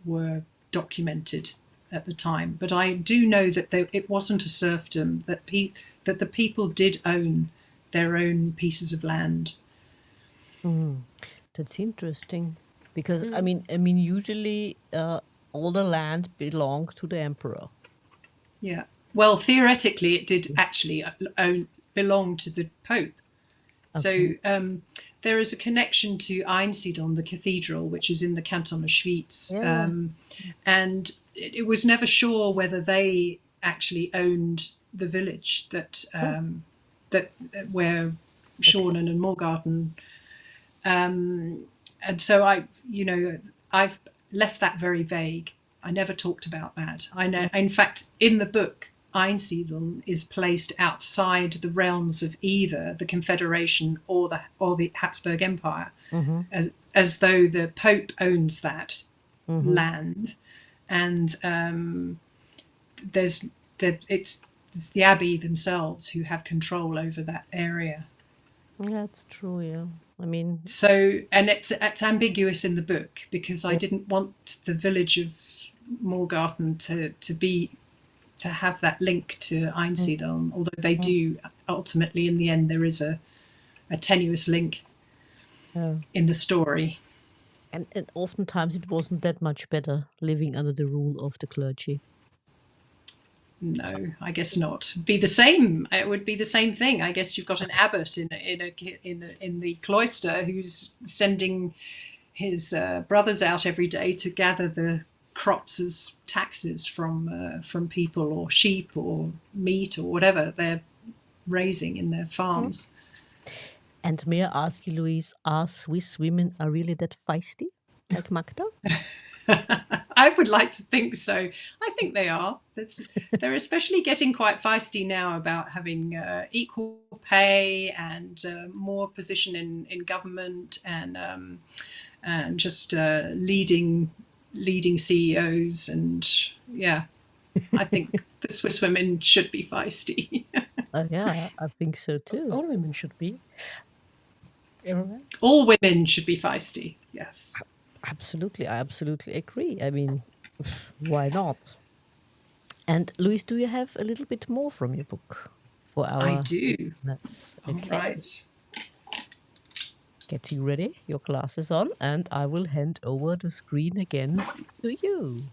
documented at the time, but I do know that it wasn't a serfdom. That the people did own their own pieces of land. That's interesting because I mean, usually all the land belonged to the emperor. Yeah. Well, theoretically, it did actually belong to the Pope. So Okay. there is a connection to Einsiedeln, the cathedral, which is in the canton of Schwyz. Yeah. And it was never sure whether they actually owned the village that where Schornen and Morgarten. And so I've left that very vague. I never talked about that. I know, in fact, in the book, Einsiedeln is placed outside the realms of either the Confederation or the Habsburg Empire, as though the Pope owns that land, and it's the abbey themselves who have control over that area. That's true. Yeah. I mean, So, and it's ambiguous in the book because I didn't want the village of Morgarten to have that link to Einsiedeln, although they do ultimately. In the end, there is a tenuous link in the story. and oftentimes it wasn't that much better living under the rule of the clergy. No, I guess not. Be the same. It would be the same thing. I guess you've got an abbot in the cloister who's sending his brothers out every day to gather the crops as taxes from people, or sheep or meat or whatever they're raising in their farms. And may I ask you, Louise, are Swiss women are really that feisty like Magda? I would like to think so. I think they are. They're especially getting quite feisty now about having equal pay and more position in government, and just leading CEOs. And yeah, I think the Swiss women should be feisty. Yeah, I think so too. All women should be. Everyone? All women should be feisty. Yes. Absolutely, I absolutely agree. I mean, why not? And Louise, do you have a little bit more from your book for our? I do. Yes. All Okay. right. Get you ready. Your glass is on, and I will hand over the screen again to you.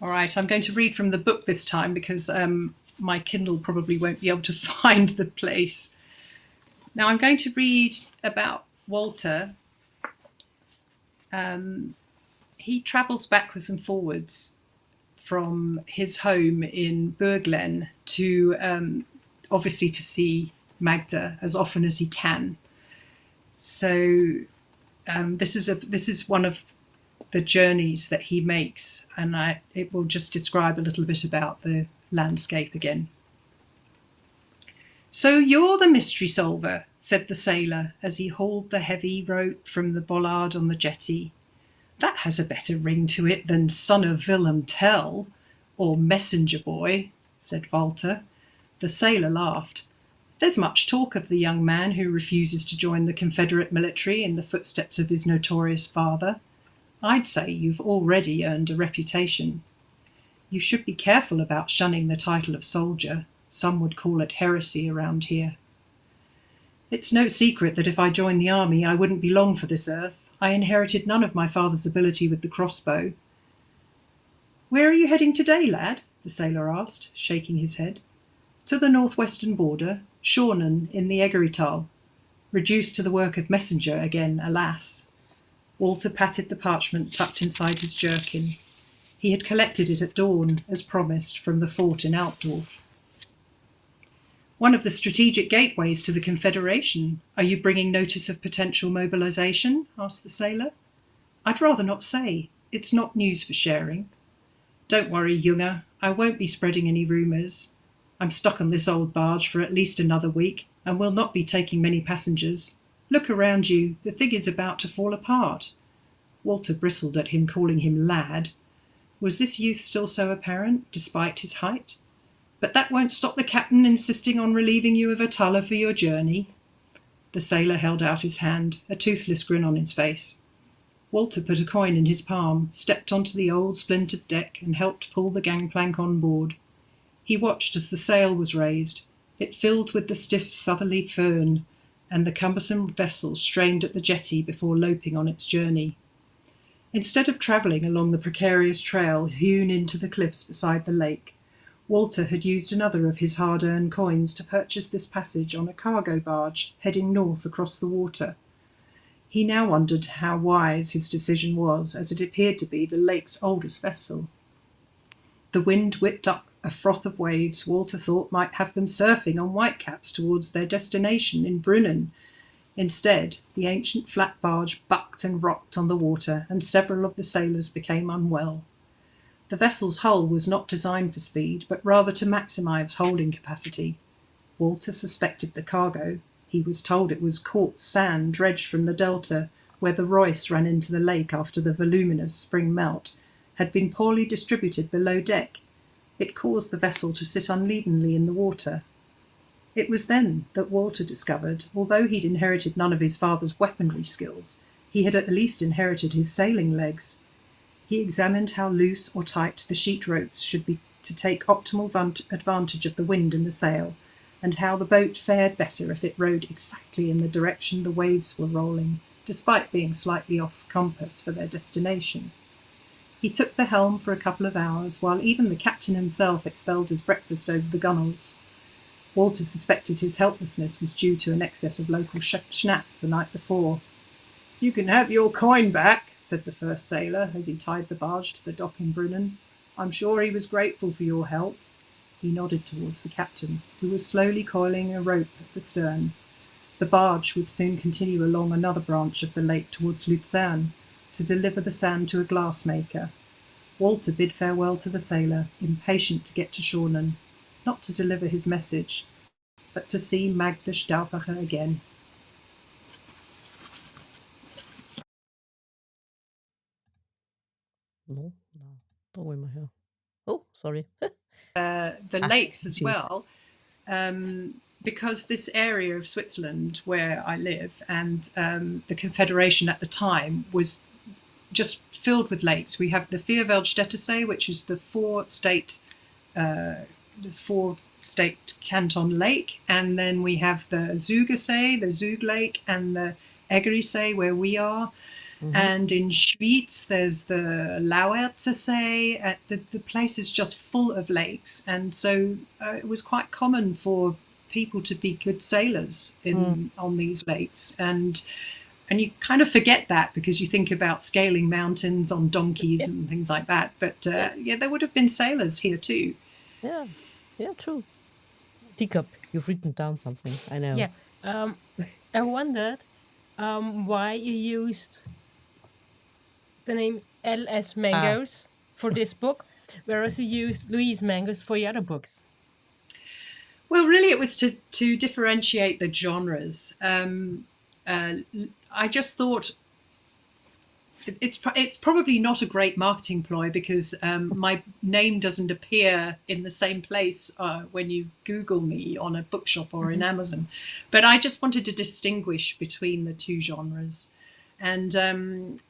All right. I'm going to read from the book this time because my Kindle probably won't be able to find the place. Now I'm going to read about Walter. He travels backwards and forwards from his home in Burglen to obviously to see Magda as often as he can. So this is one of the journeys that he makes, and it will just describe a little bit about the landscape again. "So you're the mystery solver," said the sailor as he hauled the heavy rope from the bollard on the jetty. "That has a better ring to it than son of Willem Tell, or messenger boy," said Walter. The sailor laughed. "There's much talk of the young man who refuses to join the Confederate military in the footsteps of his notorious father. I'd say you've already earned a reputation. You should be careful about shunning the title of soldier. Some would call it heresy around here. It's no secret that if I joined the army, I wouldn't be long for this earth. I inherited none of my father's ability with the crossbow." "Where are you heading today, lad?" the sailor asked, shaking his head. "To the northwestern border, Schornen in the Eggerytal. Reduced to the work of messenger again, alas." Walter patted the parchment tucked inside his jerkin. He had collected it at dawn, as promised, from the fort in Altdorf. "One of the strategic gateways to the Confederation. Are you bringing notice of potential mobilization?" asked the sailor. "I'd rather not say. It's not news for sharing." "Don't worry, Junger. I won't be spreading any rumours. I'm stuck on this old barge for at least another week, and will not be taking many passengers. Look around you. The thing is about to fall apart." Walter bristled at him, calling him lad. Was this youth still so apparent, despite his height? "But that won't stop the captain insisting on relieving you of a thaler for your journey." The sailor held out his hand, a toothless grin on his face. Walter put a coin in his palm, stepped onto the old splintered deck, and helped pull the gangplank on board. He watched as the sail was raised. It filled with the stiff southerly föhn, and the cumbersome vessel strained at the jetty before loping on its journey. Instead of travelling along the precarious trail hewn into the cliffs beside the lake, Walter had used another of his hard-earned coins to purchase this passage on a cargo barge heading north across the water. He now wondered how wise his decision was, as it appeared to be the lake's oldest vessel. The wind whipped up a froth of waves Walter thought might have them surfing on whitecaps towards their destination in Brunnen. Instead, the ancient flat barge bucked and rocked on the water, and several of the sailors became unwell. The vessel's hull was not designed for speed, but rather to maximise holding capacity. Walter suspected the cargo. He was told it was quartz sand dredged from the delta, where the Reuss ran into the lake after the voluminous spring melt, had been poorly distributed below deck. It caused the vessel to sit unevenly in the water. It was then that Walter discovered, although he'd inherited none of his father's weaponry skills, he had at least inherited his sailing legs. He examined how loose or tight the sheet ropes should be to take optimal advantage of the wind in the sail, and how the boat fared better if it rowed exactly in the direction the waves were rolling, despite being slightly off compass for their destination. He took the helm for a couple of hours, while even the captain himself expelled his breakfast over the gunwales. Walter suspected his helplessness was due to an excess of local schnapps the night before. "You can have your coin back," said the first sailor as he tied the barge to the dock in Brunnen. "I'm sure he was grateful for your help." He nodded towards the captain, who was slowly coiling a rope at the stern. The barge would soon continue along another branch of the lake towards Luzern to deliver the sand to a glassmaker. Walter bid farewell to the sailor, impatient to get to Schornen, not to deliver his message, but to see Magda Stauffacher again. No, da wollen wir her. Oh, sorry. The lakes as well, because this area of Switzerland where I live and the Confederation at the time was just filled with lakes. We have the Vierwaldstättersee, which is the four-state canton lake, and then we have the Zugersee, the Zug Lake, and the Eggerisee, where we are. And in Schwyz, there's the Lauwerzersee. The place is just full of lakes, and so it was quite common for people to be good sailors on these lakes, and you kind of forget that because you think about scaling mountains on donkeys and things like that. But yeah, there would have been sailors here too. Yeah, true. Teacup, you've written down something. I know. Yeah. I wondered why you used the name L.S. Mangos for this book, whereas you used Louise Mangos for your other books. Well, really, it was to differentiate the genres. I just thought it's probably not a great marketing ploy because my name doesn't appear in the same place when you Google me on a bookshop or in Amazon. But I just wanted to distinguish between the two genres. And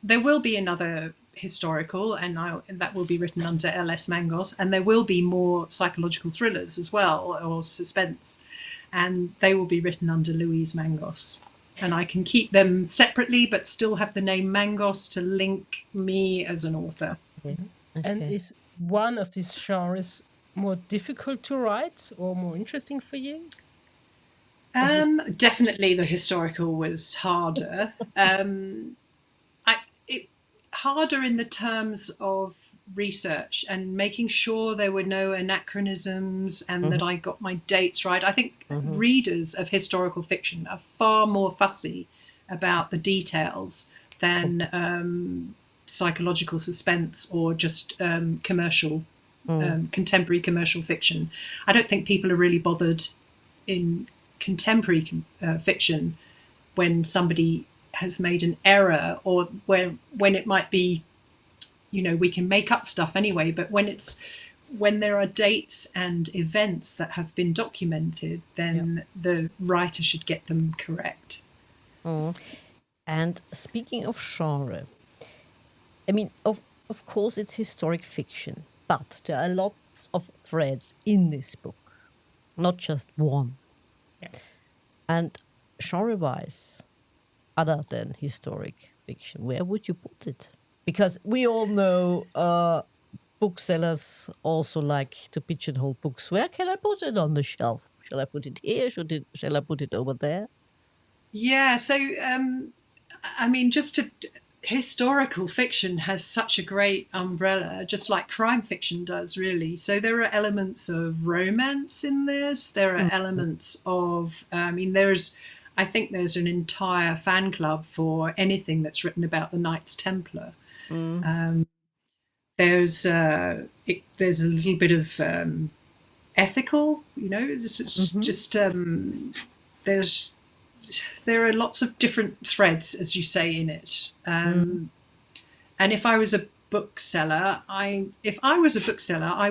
there will be another historical, and that will be written under L.S. Mangos, and there will be more psychological thrillers as well, or suspense, and they will be written under Louise Mangos. And I can keep them separately, but still have the name Mangos to link me as an author. Okay. And is one of these genres more difficult to write or more interesting for you? Definitely the historical was harder. Harder in the terms of research and making sure there were no anachronisms and that I got my dates right. I think readers of historical fiction are far more fussy about the details than psychological suspense or just commercial, contemporary commercial fiction. I don't think people are really bothered in contemporary fiction when somebody has made an error, or when it might be, we can make up stuff anyway, but when there are dates and events that have been documented, then the writer should get them correct. And speaking of genre, I mean, of course it's historic fiction, but there are lots of threads in this book, not just one. Yeah. And genre-wise, other than historic fiction, where would you put it? Because we all know booksellers also like to pigeonhole books. Where can I put it on the shelf? Shall I put it here? Shall I put it over there? Yeah, so I mean, historical fiction has such a great umbrella, just like crime fiction does, really. So there are elements of romance in this. There are elements of, I think there's an entire fan club for anything that's written about the Knights Templar. There's there's a little bit of ethical, it's just there are lots of different threads, as you say, in it. And if I was a bookseller, I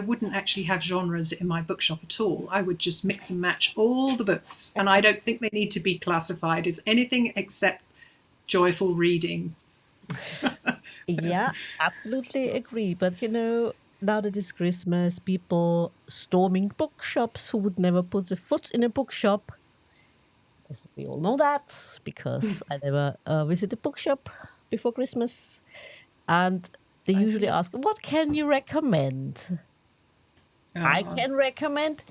wouldn't actually have genres in my bookshop at all. I would just mix and match all the books, and I don't think they need to be classified as anything except joyful reading. Yeah, absolutely agree. But now that it's Christmas, people storming bookshops who would never put a foot in a bookshop. As we all know that because I never visit a bookshop before Christmas. And they usually ask, what can you recommend? I can recommend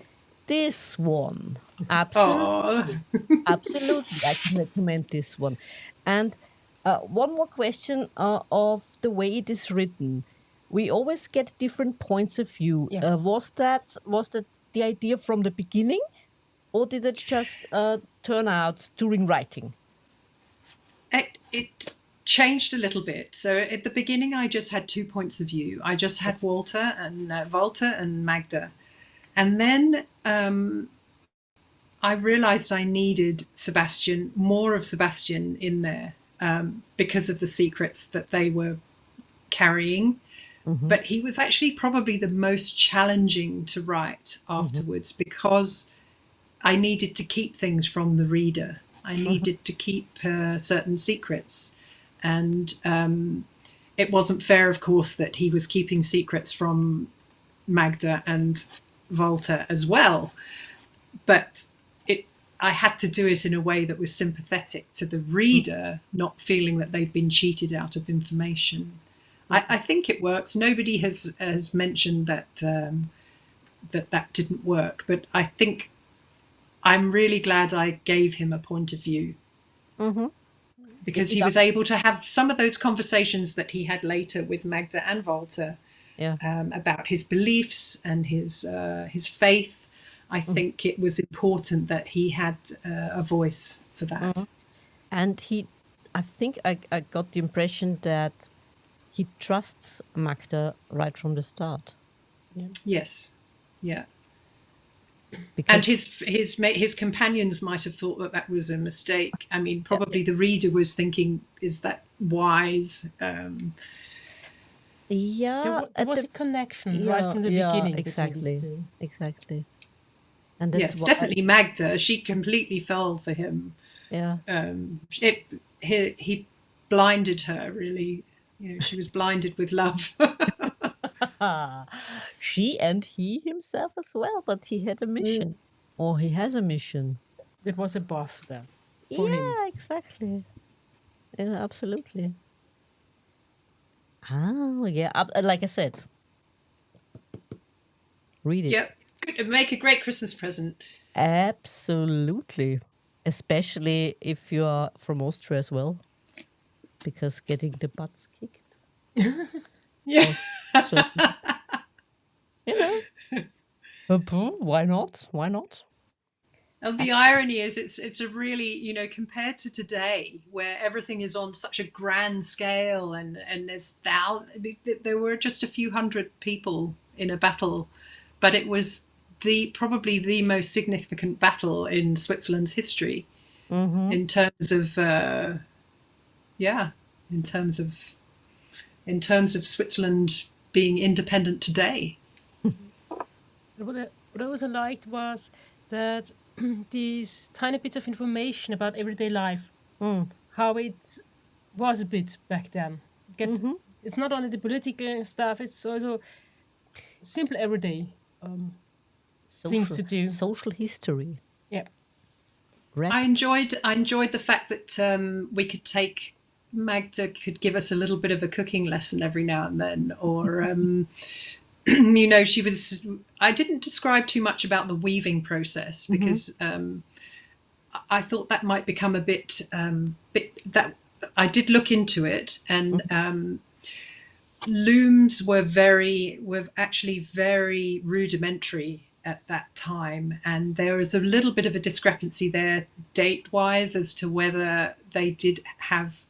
this one. Absolutely. Absolutely. I can recommend this one. And one more question of the way it is written. We always get different points of view. Yeah. Was that the idea from the beginning? Or did it just turn out during writing? It changed a little bit. So at the beginning, I just had 2 points of view. I just had Walter and Magda. And then I realized I needed more of Sebastian in there because of the secrets that they were carrying. But he was actually probably the most challenging to write afterwards because I needed to keep things from the reader. I needed to keep certain secrets. And it wasn't fair, of course, that he was keeping secrets from Magda and Walter as well. But I had to do it in a way that was sympathetic to the reader, not feeling that they'd been cheated out of information. I think it works. Nobody has mentioned that that didn't work, but I think I'm really glad I gave him a point of view because he was able to have some of those conversations that he had later with Magda and Walter about his beliefs and his faith. I think it was important that he had a voice for that. And I think I got the impression that he trusts Magda right from the start. Yeah. Yes, yeah. Because And his companions might have thought that was a mistake. I mean, probably the reader was thinking, "Is that wise?" Yeah, There was a connection right from the beginning. Exactly, between these two. exactly. And that's yes, definitely Magda. She completely fell for him. Yeah. He blinded her. Really, she was blinded with love. She and he himself as well, but he had a mission. Or he has a mission. It was above that for him. Yeah, exactly. Yeah, absolutely. Oh, yeah. Like I said, read it. Yep. Good. Make a great Christmas present. Absolutely. Especially if you are from Austria as well. Because getting the butts kicked. Yeah. So, why not? Why not? And the irony is it's a really, compared to today where everything is on such a grand scale and there's there were just a few hundred people in a battle, but it was probably the most significant battle in Switzerland's history in terms of in terms of Switzerland being independent today. What I also liked was that these tiny bits of information about everyday life, how it was a bit back then. It's not only the political stuff, it's also simple everyday things to do. Social history. Yeah. rap? I enjoyed the fact that we could take Magda could give us a little bit of a cooking lesson every now and then, or you know, she was. I didn't describe too much about the weaving process because I thought that might become a bit that I did look into it, and looms were actually very rudimentary at that time, and there was a little bit of a discrepancy there date wise as to whether they did have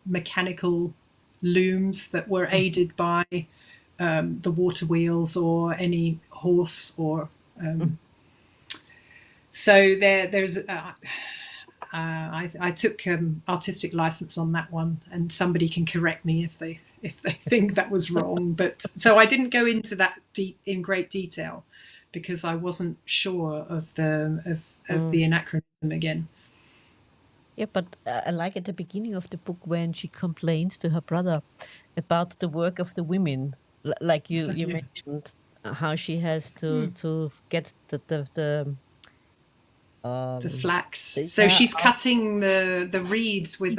mechanical looms that were aided by the water wheels or any horse or so there's I took artistic license on that one, and somebody can correct me if they think that was wrong. But so I didn't go into that in great detail because I wasn't sure of the anachronism again. Yeah, but I like at the beginning of the book when she complains to her brother about the work of the women, like you Yeah. mentioned, how she has to get the The flax. So yeah, she's cutting the reeds with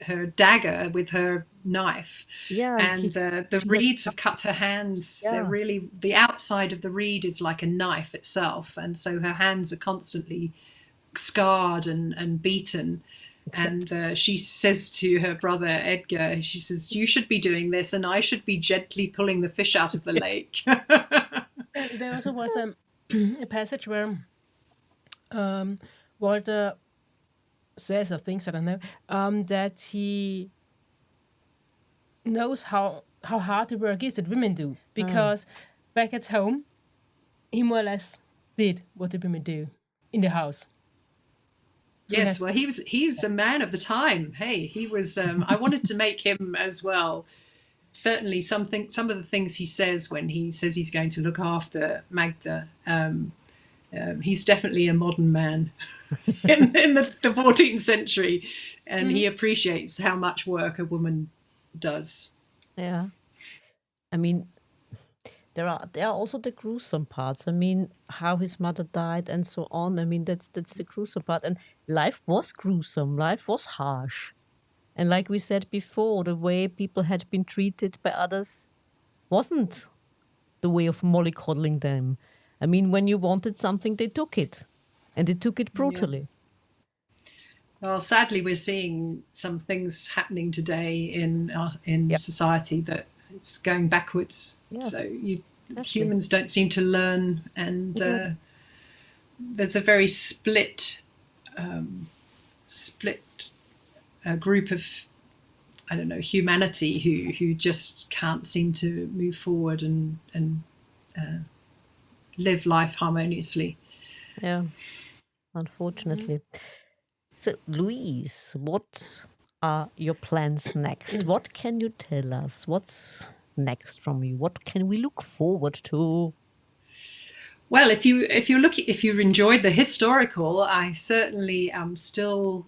her dagger with her knife, yeah, and and the she has reeds have cut her hands. They're yeah. really, the outside of the reed is like a knife itself, and so her hands are constantly scarred and beaten. And she says to her brother Edgar, she says, "You should be doing this, and I should be gently pulling the fish out of the lake." There also was a passage where Walter says or thinks, I don't know, that he knows how hard the work is that women do, because back at home he more or less did what the women do in the house. So Yes, well, he was a man of the time. Hey, he was. I wanted to make him as well. Certainly, some of the things he says when he says he's going to look after Magda. He's definitely a modern man in the 14th century, and he appreciates how much work a woman does. Yeah. I mean, there are also the gruesome parts. I mean, how his mother died and so on. I mean, that's the gruesome part. And life was gruesome. Life was harsh. And like we said before, the way people had been treated by others wasn't the way of mollycoddling them. I mean, when you wanted something, they took it, and they took it brutally. Well, sadly, we're seeing some things happening today in society that it's going backwards. Yeah, So exactly. humans don't seem to learn, and there's a very split group of, I don't know, humanity who just can't seem to move forward and live life harmoniously. Yeah, unfortunately. So, Louise, what are your plans next? What can you tell us? What's next from you? What can we look forward to? Well, if you enjoyed the historical, I certainly am still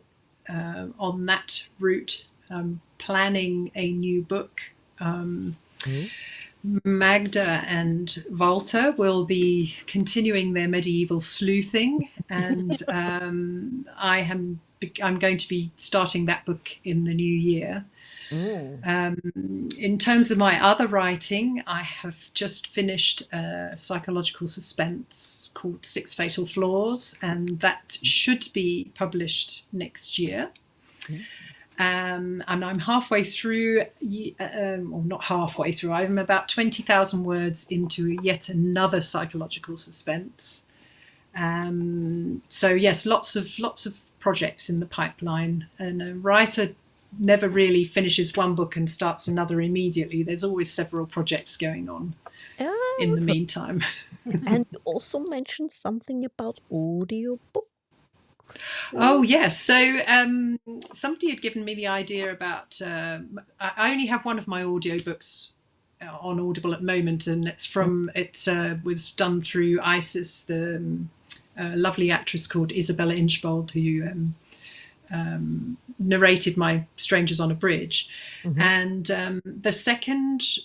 on that route, planning a new book. Magda and Walter will be continuing their medieval sleuthing, and I'm going to be starting that book in the new year. In terms of my other writing, I have just finished a psychological suspense called Six Fatal Flaws, and that should be published next year. And I'm halfway through, or not halfway through, I'm about 20,000 words into yet another psychological suspense. So yes, lots of projects in the pipeline, and a writer never really finishes one book and starts another immediately. There's always several projects going on in the meantime. And you also mentioned something about audiobook. Oh yes, so somebody had given me the idea about I only have one of my audiobooks on Audible at the moment, and it was done through Isis, the lovely actress called Isabella Inchbold, who narrated my Strangers on a Bridge. And the second,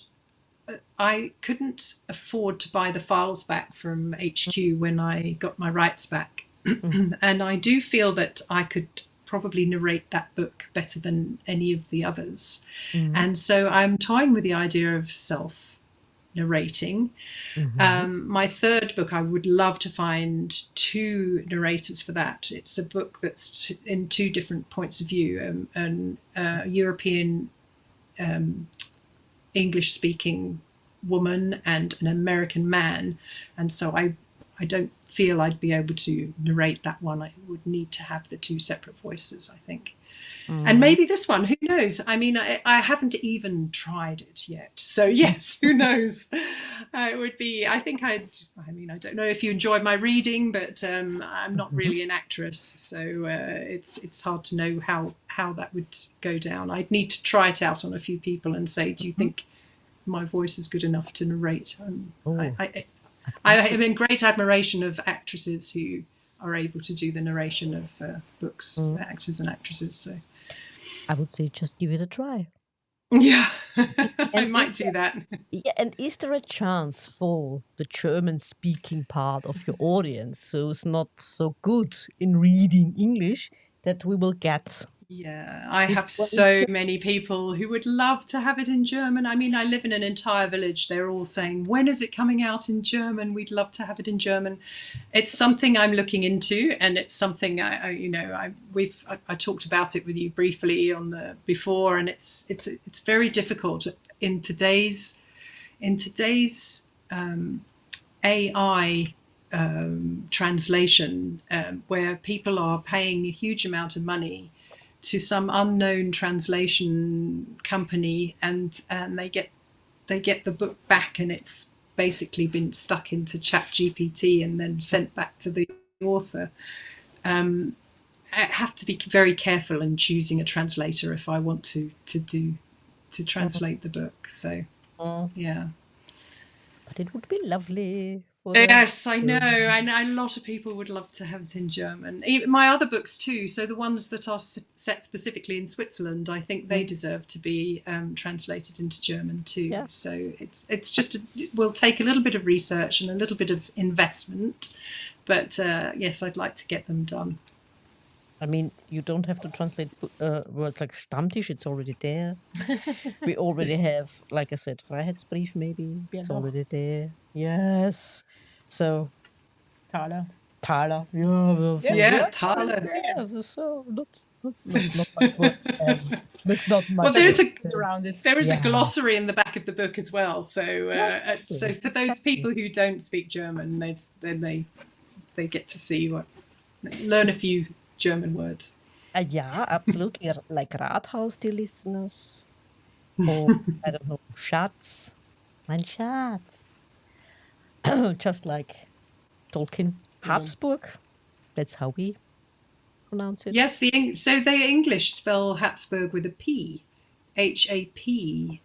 I couldn't afford to buy the files back from HQ when I got my rights back. And I do feel that I could probably narrate that book better than any of the others. And so I'm toying with the idea of self narrating. My third book, I would love to find two narrators for that. It's a book that's in two different points of view, an European English speaking woman and an American man. And so I don't feel I'd be able to narrate that one. I would need to have the two separate voices, I think. And maybe this one, who knows? I mean, I haven't even tried it yet. So yes, who knows? It would be, I think I don't know if you enjoy my reading, but I'm not really an actress. So it's hard to know how that would go down. I'd need to try it out on a few people and say, do you think my voice is good enough to narrate? I am in great admiration of actresses who are able to do the narration of books, actors and actresses. So I would say just give it a try. yeah, I might do that. Yeah, and is there a chance for the German-speaking part of your audience who's not so good in reading English that we will get? Yeah, I have so many people who would love to have it in German. I mean, I live in an entire village. They're all saying, when is it coming out in German? We'd love to have it in German. It's something I'm looking into, and it's something I talked about it with you briefly on the before, and it's very difficult in today's AI translation, where people are paying a huge amount of money to some unknown translation company, and they get the book back, and it's basically been stuck into ChatGPT and then sent back to the author. I have to be very careful in choosing a translator if I want to translate the book. So yeah. But it would be lovely. Yes, I know. I know a lot of people would love to have it in German. Even my other books too. So the ones that are set specifically in Switzerland, I think they deserve to be translated into German too. Yeah. So it's just it will take a little bit of research and a little bit of investment, but yes, I'd like to get them done. I mean, you don't have to translate words like Stammtisch, it's already there. We already have, like I said, Freiheitsbrief maybe, it's already there. Yes. So, Thaler. Thaler. Yeah, Thaler. Yeah, so not much work. That's not much. Well, around it. There is a glossary in the back of the book as well. So, so for those people who don't speak German, then they get to see learn a few German words. Yeah, absolutely. Like Rathaus, dear listeners. Or, I don't know, Schatz. Mein Schatz. Just like Tolkien. Habsburg. That's how we pronounce it. Yes, so the English spell Habsburg with a P. HAPSBU.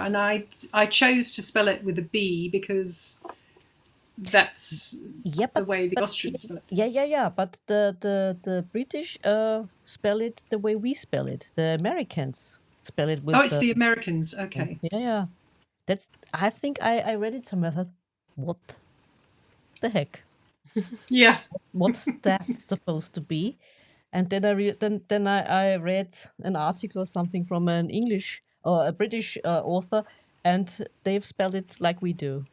And I chose to spell it with a B because that's the way the Austrians spell it. Yeah. But the British spell it the way we spell it. The Americans spell it with. Oh, it's the Americans. Okay. Yeah. I think I read it somewhere. I thought, what the heck? Yeah. What's that supposed to be? And then I read an article or something from an English or a British author, and they've spelled it like we do.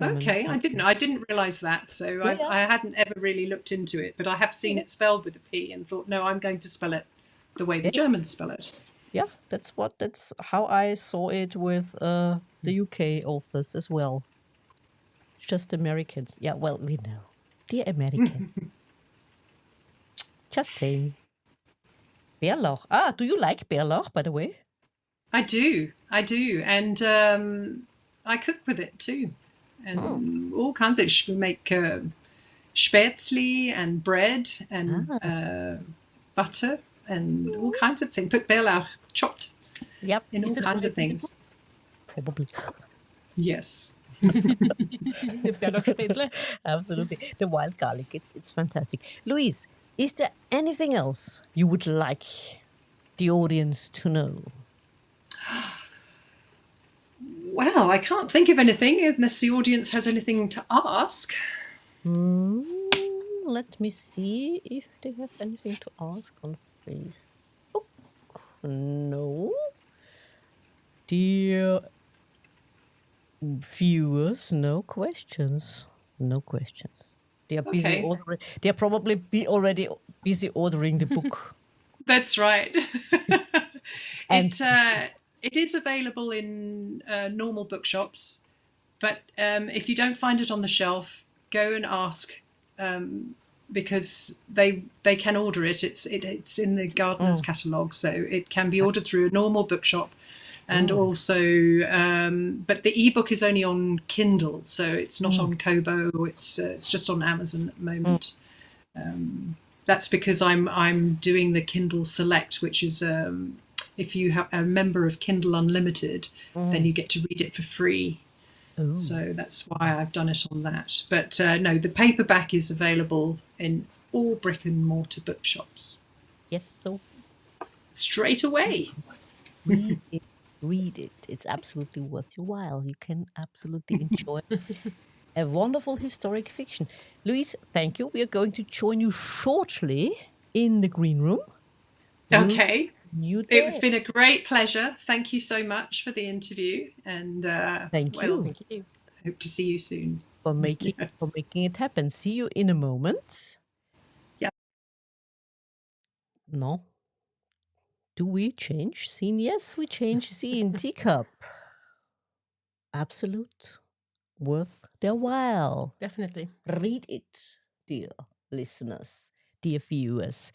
Okay, I didn't realize that. So I hadn't ever really looked into it, but I have seen it spelled with a P and thought, no, I'm going to spell it the way the Germans spell it. Yeah, that's how I saw it with the UK authors as well. Just Americans. Yeah, well, we know. The American. Just saying. Bärlauch. Do you like Bärlauch, by the way? I do. And I cook with it too. And all kinds of, we make spätzle and bread and butter and all kinds of things. Put Bärlauch chopped in all kinds of things. Probably. Yes. The Bärlauch spätzle. Absolutely. The wild garlic, it's fantastic. Louise, is there anything else you would like the audience to know? Well, I can't think of anything unless the audience has anything to ask. Let me see if they have anything to ask on Facebook. No. Dear viewers, no questions. No questions. They are busy Okay. ordering. They are probably already busy ordering the book. That's right. And It is available in normal bookshops, but if you don't find it on the shelf, go and ask, because they can order it. It's in the gardener's catalogue, so it can be ordered through a normal bookshop, and also, but the ebook is only on Kindle, so it's not on Kobo. It's just on Amazon at the moment. That's because I'm doing the Kindle Select, which is, if you have a member of Kindle Unlimited, then you get to read it for free. oh, So that's why I've done it on that. But no, the paperback is available in all brick and mortar bookshops yes, so straight away. read it. Read it. It's absolutely worth your while. You can absolutely enjoy a wonderful historic fiction. Louise, thank you. We are going to join you shortly in the green room. We'll Okay. see you there. It's been a great pleasure. Thank you so much for the interview, and Thank you. Thank you. hope to see you soon. for making Yes. for making it happen. See you in a moment. Yeah. No. Do we change scene? Yes, we change scene. Teacup. Absolute. Worth their while. Definitely. Read it, dear listeners, dear viewers.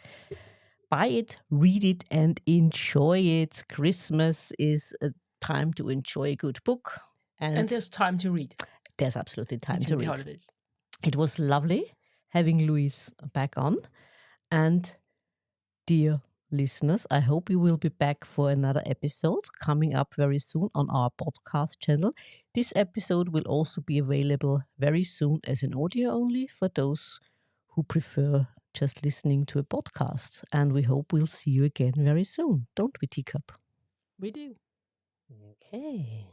Buy it, read it, and enjoy it. Christmas is a time to enjoy a good book. And there's time to read there's absolutely time to between the read. holidays. It was lovely having Louise back on. And dear listeners, I hope you will be back for another episode coming up very soon on our podcast channel. This episode will also be available very soon as an audio only for those who prefer just listening to a podcast. And we hope we'll see you again very soon, don't we, Teacup? We do. Okay.